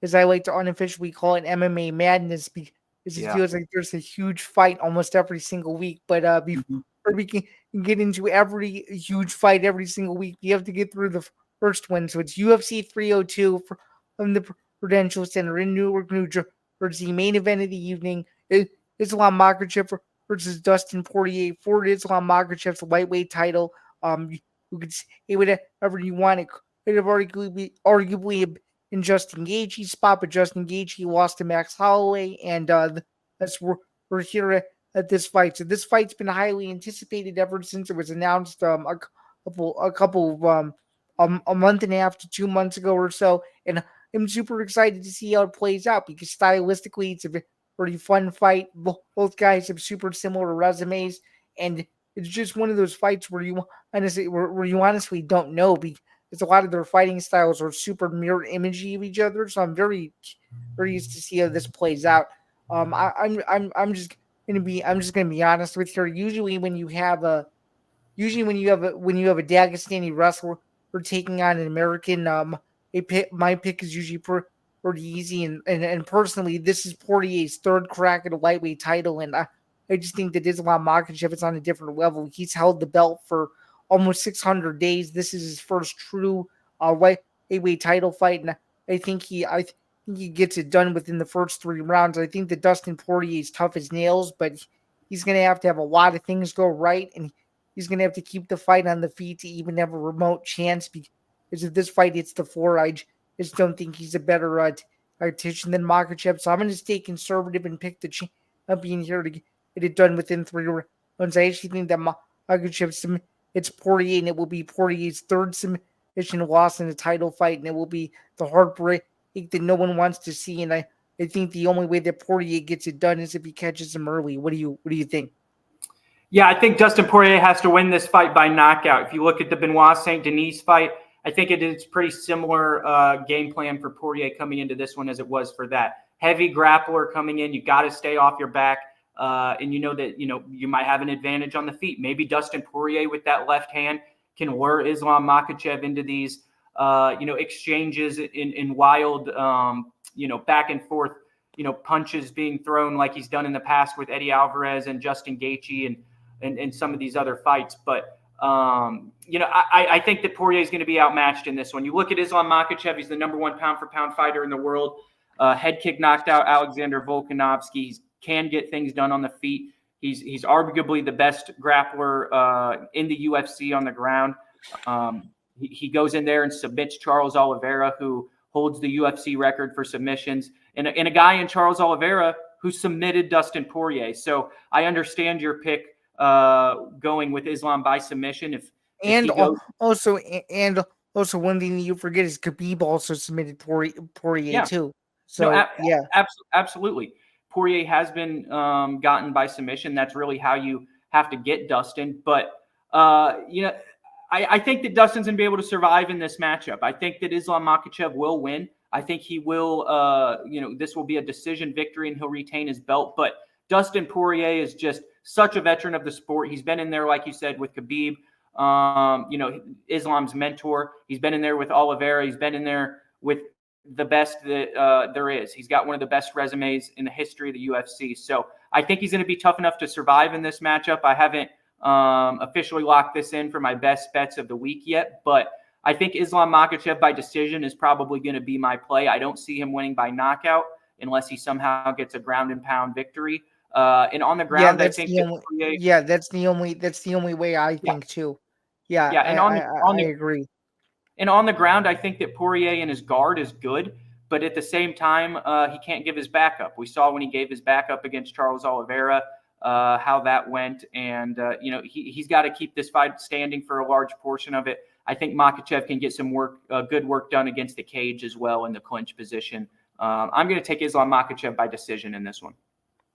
as I like to unofficially call it, MMA Madness, because it feels like there's a huge fight almost every single week. But before we can get into every huge fight every single week, we have to get through the first one. So it's UFC 302 from the Prudential Center in Newark, New Jersey. The main event of the evening is Islam Makhachev versus Dustin Poirier for Islam Makhachev's lightweight title. You could say whatever you want. It could have arguably been Justin Gaethje's spot, but Justin Gaethje lost to Max Holloway, and that's we're here at this fight. So this fight's been highly anticipated ever since it was announced a month and a half to 2 months ago or so, and I'm super excited to see how it plays out because stylistically it's a pretty fun fight. Both guys have super similar resumes, and it's just one of those fights where you honestly don't know because a lot of their fighting styles are super mirror imagey of each other. So I'm very curious to see how this plays out. I'm just gonna be honest with you. Usually when you have a Dagestani wrestler for taking on an American, my pick is usually pretty easy. And personally, this is Poirier's third crack at a lightweight title, and I just think that Islam Makhachev is on a different level. He's held the belt for almost 600 days. This is his first true lightweight title fight, and I think he gets it done within the first 3 rounds. I think that Dustin Poirier is tough as nails, but he's going to have a lot of things go right, and he's going to have to keep the fight on the feet to even have a remote chance. Because if this fight hits the floor, I just don't think he's a better tactician than Makhachev. So I'm going to stay conservative and pick the champion here to get it done within 3 rounds. I actually think that Makhachev it's Poirier, and it will be Poirier's third submission loss in a title fight, and it will be the heartbreak that no one wants to see. And I think the only way that Poirier gets it done is if he catches him early. What do you think? Yeah, I think Dustin Poirier has to win this fight by knockout. If you look at the Benoit Saint Denis fight, I think it is pretty similar game plan for Poirier coming into this one as it was for that. Heavy grappler coming in, you got to stay off your back. And you know that, you might have an advantage on the feet. Maybe Dustin Poirier with that left hand can lure Islam Makhachev into these, exchanges in wild, back and forth, punches being thrown like he's done in the past with Eddie Alvarez and Justin Gaethje and some of these other fights. But, I think that Poirier is going to be outmatched in this one. You look at Islam Makhachev, he's the #1 pound-for-pound fighter in the world. Head kick knocked out Alexander Volkanovski. He can get things done on the feet. He's arguably the best grappler in the UFC on the ground. He goes in there and submits Charles Oliveira, who holds the UFC record for submissions, and a guy in Charles Oliveira who submitted Dustin Poirier. So I understand your pick going with Islam by submission. Also one thing that you forget is Khabib also submitted Poirier too. So absolutely. Poirier has been gotten by submission. That's really how you have to get Dustin. But, I think that Dustin's going to be able to survive in this matchup. I think that Islam Makhachev will win. I think he will, this will be a decision victory and he'll retain his belt. But Dustin Poirier is just such a veteran of the sport. He's been in there, like you said, with Khabib. Islam's mentor. He's been in there with Oliveira. He's been in there with the best that there is. He's got one of the best resumes in the history of the UFC. So I think he's going to be tough enough to survive in this matchup. I haven't officially locked this in for my best bets of the week yet, but I think Islam Makhachev by decision is probably going to be my play. I don't see him winning by knockout unless he somehow gets a ground and pound victory. And on the ground, I think that's the only way I think too. Yeah, and I agree. And on the ground, I think that Poirier and his guard is good, but at the same time, he can't give his back up. We saw when he gave his back up against Charles Oliveira how that went, and he's got to keep this fight standing for a large portion of it. I think Makhachev can get some good work done against the cage as well in the clinch position. I'm going to take Islam Makhachev by decision in this one.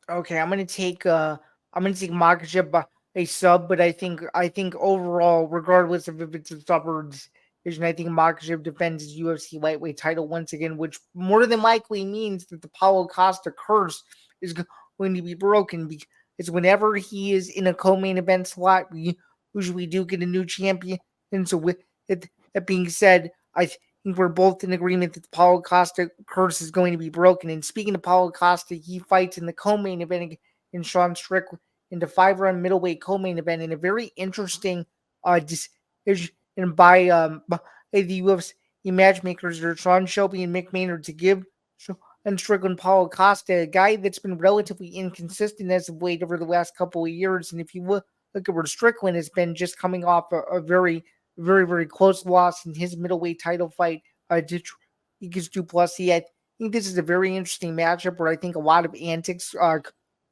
Okay, I'm going to take Makhachev by a sub, but I think overall, regardless of if it's a sub or decision, I think Makhachev defends his UFC lightweight title once again, which more than likely means that the Paulo Costa curse is going to be broken, because whenever he is in a co-main event slot, we usually do get a new champion. And so with that being said, I think we're both in agreement that the Paulo Costa curse is going to be broken. And speaking of Paulo Costa, he fights in the co-main event against Sean Strickland in the 5-round middleweight co-main event in a very interesting decision by the UFC matchmakers, Sean Shelby and Mick Maynard, to give Sean Strickland Paulo Costa, a guy that's been relatively inconsistent as of late over the last couple of years. And if you look at where Strickland has been, just coming off a very, very, very close loss in his middleweight title fight against Duplessis, I think this is a very interesting matchup where I think a lot of antics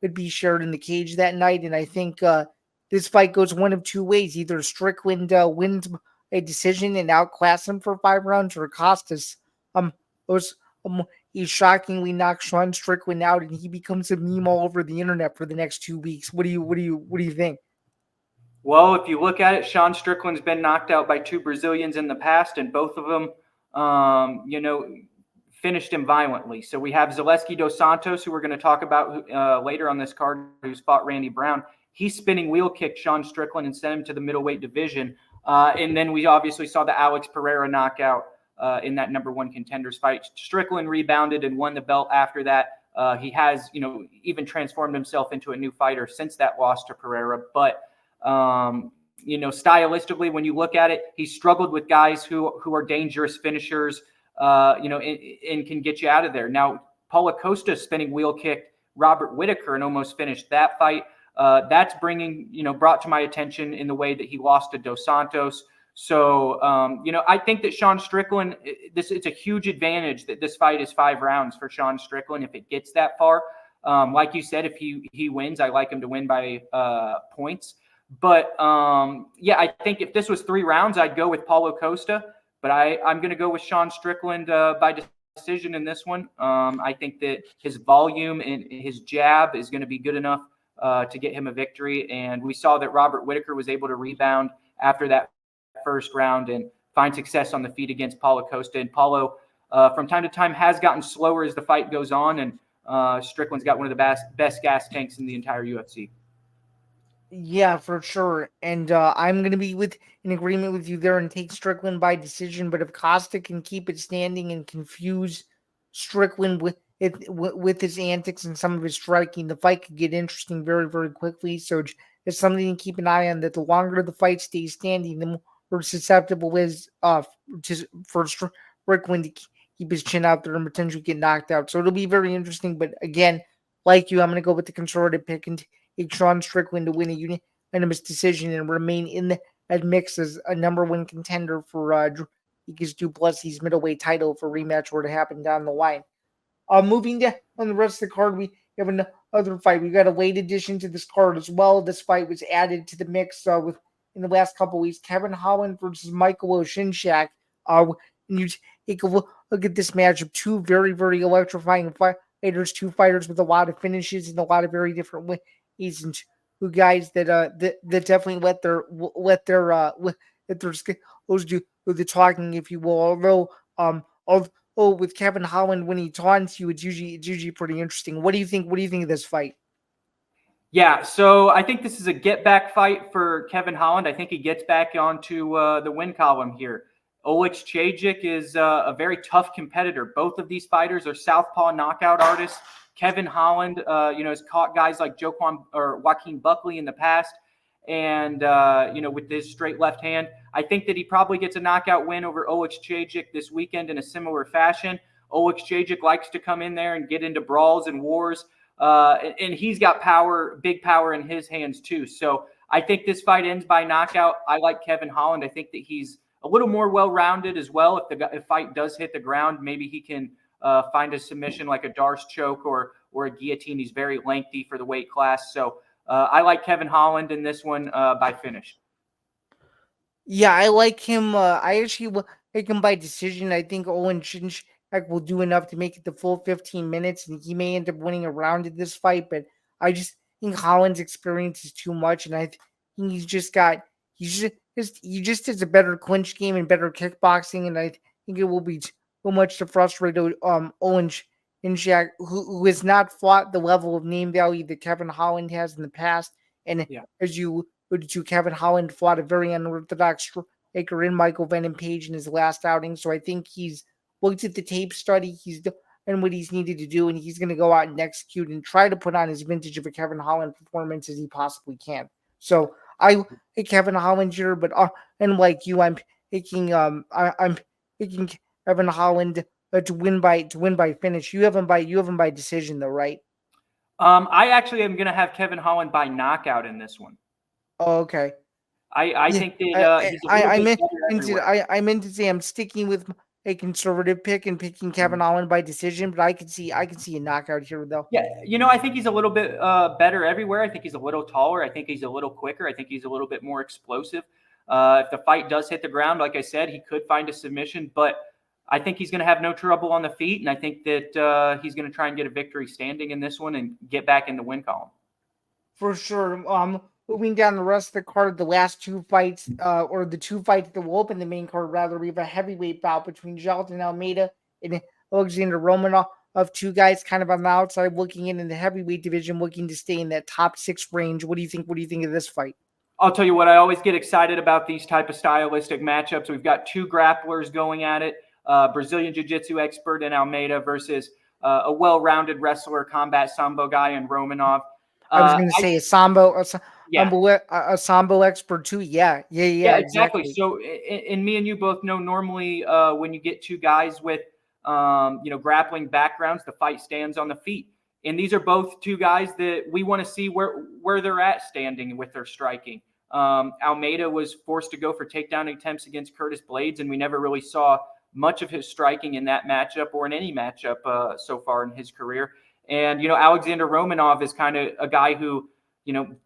could be shared in the cage that night. And I think this fight goes one of two ways. Either Strickland wins a decision and outclass him for 5 rounds, or Costas he shockingly knocks Sean Strickland out and he becomes a meme all over the internet for the next 2 weeks. What do you think? Well, if you look at it, Sean Strickland's been knocked out by 2 Brazilians in the past, and both of them, finished him violently. So we have Zaleski dos Santos, who we're going to talk about later on this card, who's fought Randy Brown. He's spinning wheel kicked Sean Strickland and sent him to the middleweight division. And then we obviously saw the Alex Pereira knockout in that number 1 contenders fight. Strickland rebounded and won the belt after that. He has, even transformed himself into a new fighter since that loss to Pereira. But stylistically, when you look at it, he struggled with guys who are dangerous finishers, and can get you out of there. Now, Paulo Costa spinning wheel kicked Robert Whittaker and almost finished that fight. That's brought to my attention in the way that he lost to Dos Santos. So, I think that Sean Strickland, it's a huge advantage that this fight is 5 rounds for Sean Strickland if it gets that far. Like you said, if he wins, I like him to win by points. But, I think if this was 3 rounds, I'd go with Paulo Costa. But I'm going to go with Sean Strickland by decision in this one. I think that his volume and his jab is going to be good enough to get him a victory. And we saw that Robert Whittaker was able to rebound after that first round and find success on the feet against Paulo Costa. And Paulo, from time to time, has gotten slower as the fight goes on. And Strickland's got one of the best gas tanks in the entire UFC. Yeah, for sure. And I'm going to be in agreement with you there and take Strickland by decision. But if Costa can keep it standing and confuse Strickland with his antics and some of his striking, the fight could get interesting very, very quickly. So it's something to keep an eye on, that the longer the fight stays standing, the more susceptible is for Strickland to keep his chin out there and potentially get knocked out. So it'll be very interesting. But again, like you, I'm going to go with the conservative pick and take Sean Strickland to win a unanimous decision and remain in that mix as a number 1 contender for Duplessis' middleweight title if a rematch were to happen down the line. Moving down on the rest of the card, we have another fight. We got a late addition to this card as well. This fight was added to the mix in the last couple of weeks. Kevin Holland versus Michael Oshinchak. And you take a look at this matchup. 2 very, very electrifying fighters. 2 fighters with a lot of finishes in a lot of very different ways. And 2 guys that definitely let their skills do the talking, if you will. Although with Kevin Holland, when he taunts you, it's usually pretty interesting. What do you think? What do you think of this fight? Yeah, so I think this is a get-back fight for Kevin Holland. I think he gets back onto the win column here. Oleksandr is a very tough competitor. Both of these fighters are southpaw knockout artists. Kevin Holland, has caught guys like Joaquin Buckley in the past, and with his straight left hand. I think that he probably gets a knockout win over Oleksandr this weekend in a similar fashion. Oleksandr likes to come in there and get into brawls and wars. And he's got power, big power in his hands too. So I think this fight ends by knockout. I like Kevin Holland. I think that he's a little more well-rounded as well. If the fight does hit the ground, maybe he can find a submission like a Darce choke or a guillotine. He's very lengthy for the weight class. So I like Kevin Holland in this one by finish. Yeah, I like him. I actually like him by decision. I think Owen Chinchak will do enough to make it the full 15 minutes, and he may end up winning a round in this fight. But I just think Holland's experience is too much, and I think he just has a better clinch game and better kickboxing, and I think it will be too much to frustrate Owen Chinchak, who has not fought the level of name value that Kevin Holland has in the past. And as you alluded to, Kevin Holland fought a very unorthodox striker in Michael Venom Page in his last outing, so I think he's looked at the tape study, he's done what he's needed to do, and he's going to go out and execute and try to put on as vintage of a Kevin Holland performance as he possibly can. So I pick Kevin Holland here, but unlike you, I'm picking Kevin Holland to win by finish. You have him by decision though, right? I actually am going to have Kevin Holland by knockout in this one. Oh, okay. I think that he's I meant to say I'm sticking with a conservative pick and picking Kevin Holland by decision, but I can see a knockout here though. Yeah, I think he's a little bit better everywhere. I think he's a little taller. I think he's a little quicker. I think he's a little bit more explosive. If the fight does hit the ground, like I said, he could find a submission, but I think he's going to have no trouble on the feet, and I think that he's going to try and get a victory standing in this one and get back in the win column. For sure. Moving down the rest of the card, the last two fights, or the two fights that will open the main card, rather, we have a heavyweight bout between Jailton Almeida and Oleksandr Romanov, of two guys kind of on the outside looking in the heavyweight division, looking to stay in that top 6 range. What do you think? What do you think of this fight? I'll tell you what, I always get excited about these type of stylistic matchups. We've got two grapplers going at it, Brazilian Jiu-Jitsu expert in Almeida versus a well-rounded wrestler, combat sambo guy in Romanov. I was going to say a sambo expert too. Yeah, exactly. So, and me and you both know normally when you get two guys with grappling backgrounds, the fight stands on the feet. And these are both two guys that we want to see where they're at standing with their striking. Almeida was forced to go for takedown attempts against Curtis Blades, and we never really saw much of his striking in that matchup or in any matchup so far in his career. And, Oleksandr Romanov is kind of a guy who,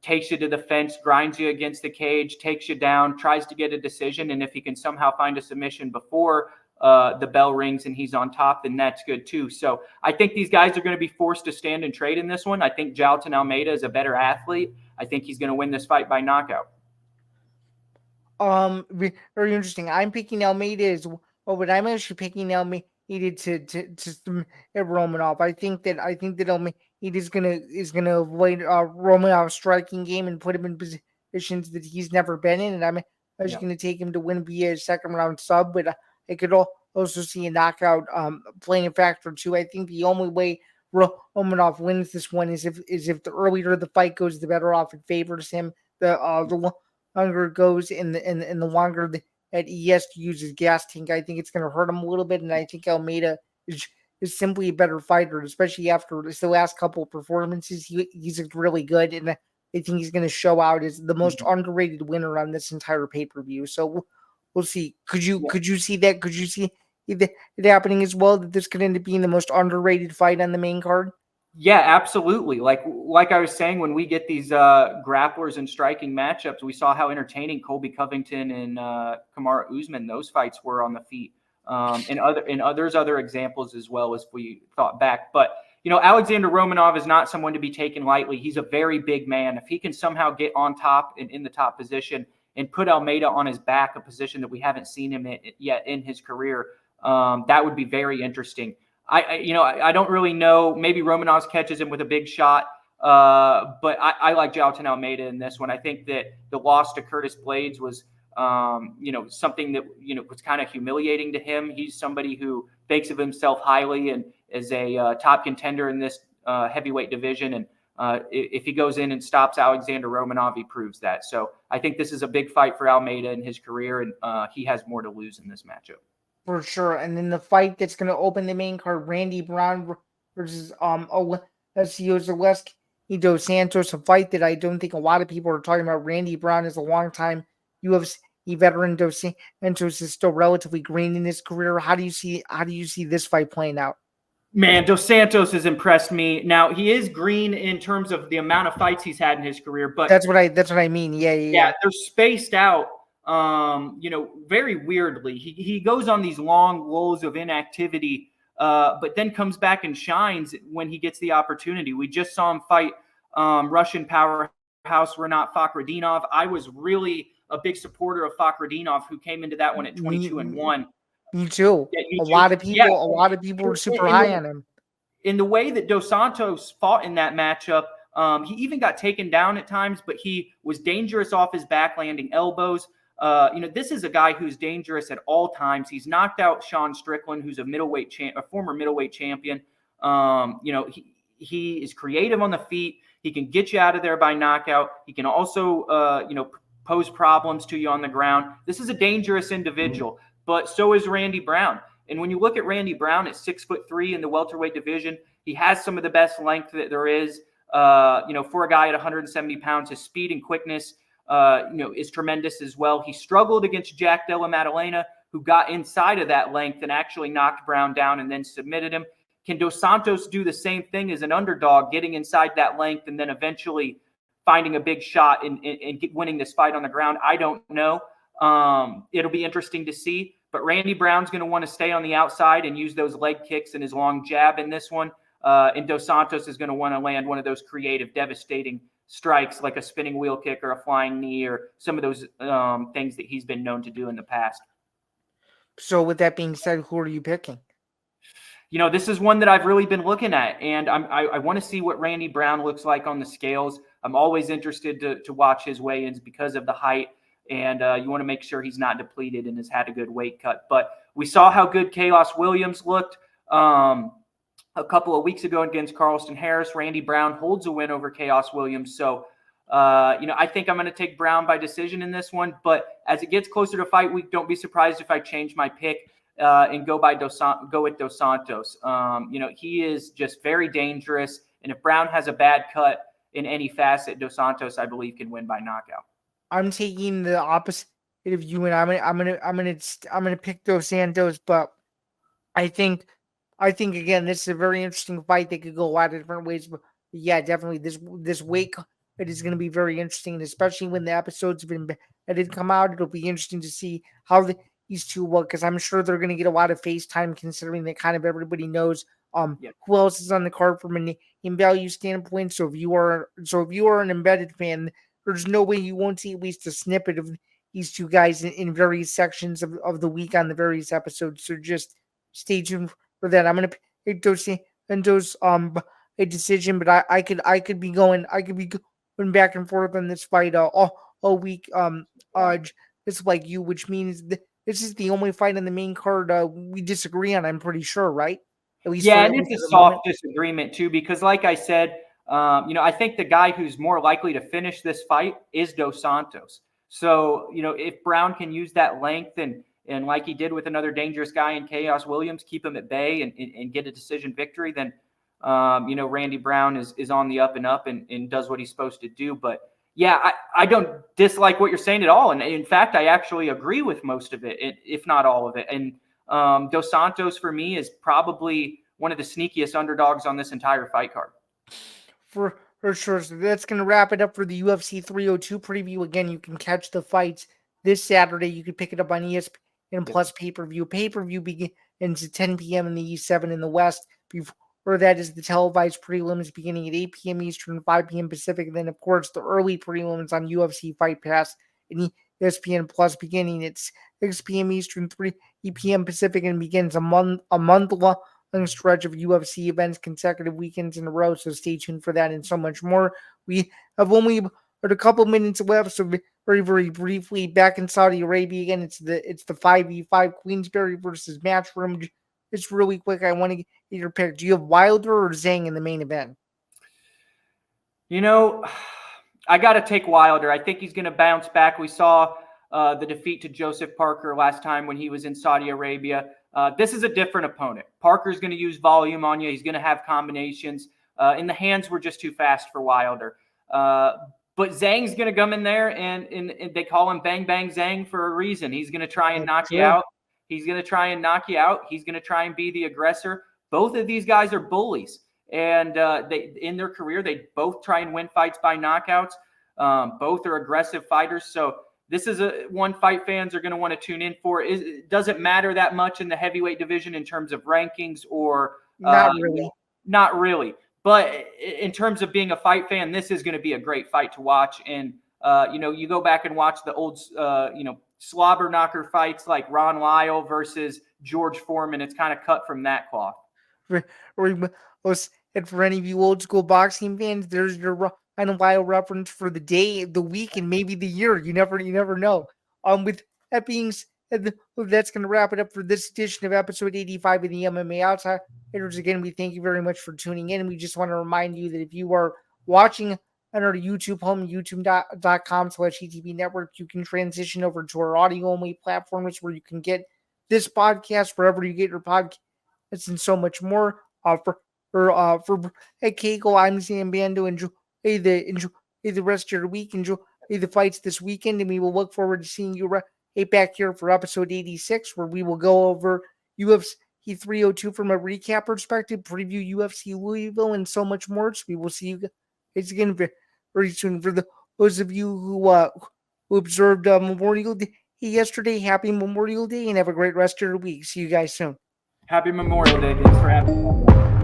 takes you to the fence, grinds you against the cage, takes you down, tries to get a decision. And if he can somehow find a submission before the bell rings and he's on top, then that's good too. So I think these guys are going to be forced to stand and trade in this one. I think Jailton Almeida is a better athlete. I think he's going to win this fight by knockout. Very interesting. I'm picking Almeida as well, but I'm actually picking Almeida to Romanov. I think that Almeida is gonna avoid Romanov's striking game and put him in positions that he's never been in, and I'm just gonna take him to win via a second round sub. But I could also see a knockout playing a factor too. I think the only way Romanov wins this one is if the earlier the fight goes, the better off it favors him. The longer it goes and the longer that he has to use his gas tank, I think it's going to hurt him a little bit. And I think Almeida is simply a better fighter, especially after the last couple of performances. He's really good, and I think he's going to show out as the most underrated winner on this entire pay-per-view. So we'll see. Could you see that? Could you see it happening as well, that this could end up being the most underrated fight on the main card? Yeah, absolutely. Like I was saying, when we get these grapplers and striking matchups, we saw how entertaining Colby Covington and Kamaru Usman, those fights were on the feet. And there's other examples as well as we thought back. But, Oleksandr Romanov is not someone to be taken lightly. He's a very big man. If he can somehow get on top and in the top position and put Almeida on his back, a position that we haven't seen him in yet in his career, that would be very interesting. I don't really know. Maybe Romanov catches him with a big shot. But I like Jailton Almeida in this one. I think that the loss to Curtis Blades was, something that, was kind of humiliating to him. He's somebody who thinks of himself highly and is a top contender in this heavyweight division. And if he goes in and stops Alexander Romanov, he proves that. So I think this is a big fight for Almeida in his career, and he has more to lose in this matchup. For sure. And then the fight that's going to open the main card, Randy Brown versus Zaleski dos Santos, a fight that I don't think a lot of people are talking about. Randy Brown is a long-time UFC veteran. Dos Santos is still relatively green in his career. How do you see this fight playing out? Man, Dos Santos has impressed me. Now, he is green in terms of the amount of fights he's had in his career, but that's what I mean. Yeah. They're spaced out, very weirdly. He goes on these long lulls of inactivity, but then comes back and shines when he gets the opportunity. We just saw him fight Russian powerhouse Rinat Fakhretdinov. I was really a big supporter of Fakhretdinov, who came into that one at 22-1. Me too. A lot of people were super high on him. In the way that Dos Santos fought in that matchup, he even got taken down at times, but he was dangerous off his back landing elbows. This is a guy who's dangerous at all times. He's knocked out Sean Strickland, who's a former middleweight champion. He is creative on the feet. He can get you out of there by knockout. He can also, pose problems to you on the ground. This is a dangerous individual, but so is Randy Brown. And when you look at Randy Brown at 6'3" in the welterweight division, he has some of the best length that there is. For a guy at 170 pounds, his speed and quickness, is tremendous as well. He struggled against Jack Della Maddalena, who got inside of that length and actually knocked Brown down and then submitted him. Can Dos Santos do the same thing as an underdog, getting inside that length and then eventually finding a big shot and winning this fight on the ground? I don't know. It'll be interesting to see. But Randy Brown's going to want to stay on the outside and use those leg kicks and his long jab in this one. And Dos Santos is going to want to land one of those creative, devastating strikes like a spinning wheel kick or a flying knee or some of those things that he's been known to do in the past. So with that being said, who are you picking? This is one that I've really been looking at, and I want to see what Randy Brown looks like on the scales. I'm always interested to watch his weigh-ins because of the height, and you want to make sure he's not depleted and has had a good weight cut. But we saw how good Kayla Williams looked a couple of weeks ago against Carlston Harris. Randy Brown holds a win over Kayla Williams. So, I think I'm going to take Brown by decision in this one. But as it gets closer to fight week, don't be surprised if I change my pick and go with Dos Santos. He is just very dangerous. And if Brown has a bad cut in any facet, Dos Santos, I believe, can win by knockout. I'm taking the opposite of you, and I'm gonna pick Dos Santos, but I think again this is a very interesting fight. They could go a lot of different ways, but yeah, definitely this weight cut is going to be very interesting, and especially when the episodes have been come out, it'll be interesting to see how these two look, because I'm sure they're going to get a lot of face time, considering that kind of everybody knows who else is on the card from a name value standpoint. So if you are an embedded fan, there's no way you won't see at least a snippet of these two guys in various sections of the week on the various episodes. So just stay tuned for that. I'm gonna pick Dos Santos a decision, but I could be going back and forth on this fight all week. Just like you, which means this is the only fight on the main card we disagree on. I'm pretty sure, right? At least and it's a soft disagreement too, because like I said, I think the guy who's more likely to finish this fight is Dos Santos. So, if Brown can use that length and like he did with another dangerous guy in Kayla Williams, keep him at bay and get a decision victory, then, Randy Brown is on the up and up and does what he's supposed to do. But yeah, I don't dislike what you're saying at all. And in fact, I actually agree with most of it, if not all of it. And Dos Santos for me is probably one of the sneakiest underdogs on this entire fight card. For sure. So that's going to wrap it up for the UFC 302 preview. Again, you can catch the fights this Saturday. You can pick it up on ESPN Plus pay-per-view. Pay-per-view begins at 10 p.m. in the East, 7 in the West. Before that is the televised prelims beginning at 8 p.m. Eastern, 5 p.m. Pacific. And then, of course, the early prelims on UFC Fight Pass and ESPN Plus beginning at 6 p.m. Eastern, 3 p.m. Pacific, and begins a month stretch of UFC events, consecutive weekends in a row. So stay tuned for that and so much more. We have only a couple minutes left, so very, very briefly, back in Saudi Arabia again. It's the 5v5 Queensberry versus Matchroom. Just really quick, I want to get your pick. Do you have Wilder or Zhang in the main event? You know, I got to take Wilder. I think he's going to bounce back. We saw the defeat to Joseph Parker last time when he was in Saudi Arabia. This is a different opponent. Parker's going to use volume on you. He's going to have combinations. And the hands were just too fast for Wilder. But Zhang's going to come in there, and they call him Bang Bang Zhang for a reason. He's going to try and knock you out. He's going to try and knock you out. He's going to try and be the aggressor. Both of these guys are bullies. And they in their career, they both try and win fights by knockouts. Both are aggressive fighters. So this is one fight fans are going to want to tune in for. It doesn't matter that much in the heavyweight division in terms of rankings or not really. Not really. But in terms of being a fight fan, this is going to be a great fight to watch. And, you go back and watch the old, slobber knocker fights like Ron Lyle versus George Foreman. It's kind of cut from that cloth. And for any of you old school boxing fans, there's your Ron Lyle reference for the day, the week, and maybe the year. You never know. With that being said, that's going to wrap it up for this edition of episode 85 of the MMA Outsiders. Again, we thank you very much for tuning in. We just want to remind you that if you are watching on our YouTube home, youtube.com/ETB network, you can transition over to our audio only platforms where you can get this podcast wherever you get your podcasts and so much more. For Cagle, I'm Zain Bando. Enjoy the rest of your week. Enjoy the fights this weekend, and we will look forward to seeing you back here for episode 86, where we will go over UFC 302 from a recap perspective, preview UFC Louisville, and so much more. So we will see you guys again very soon. For those of you who observed Memorial Day yesterday, happy Memorial Day, and have a great rest of your week. See you guys soon. Happy Memorial Day. Thanks for having me.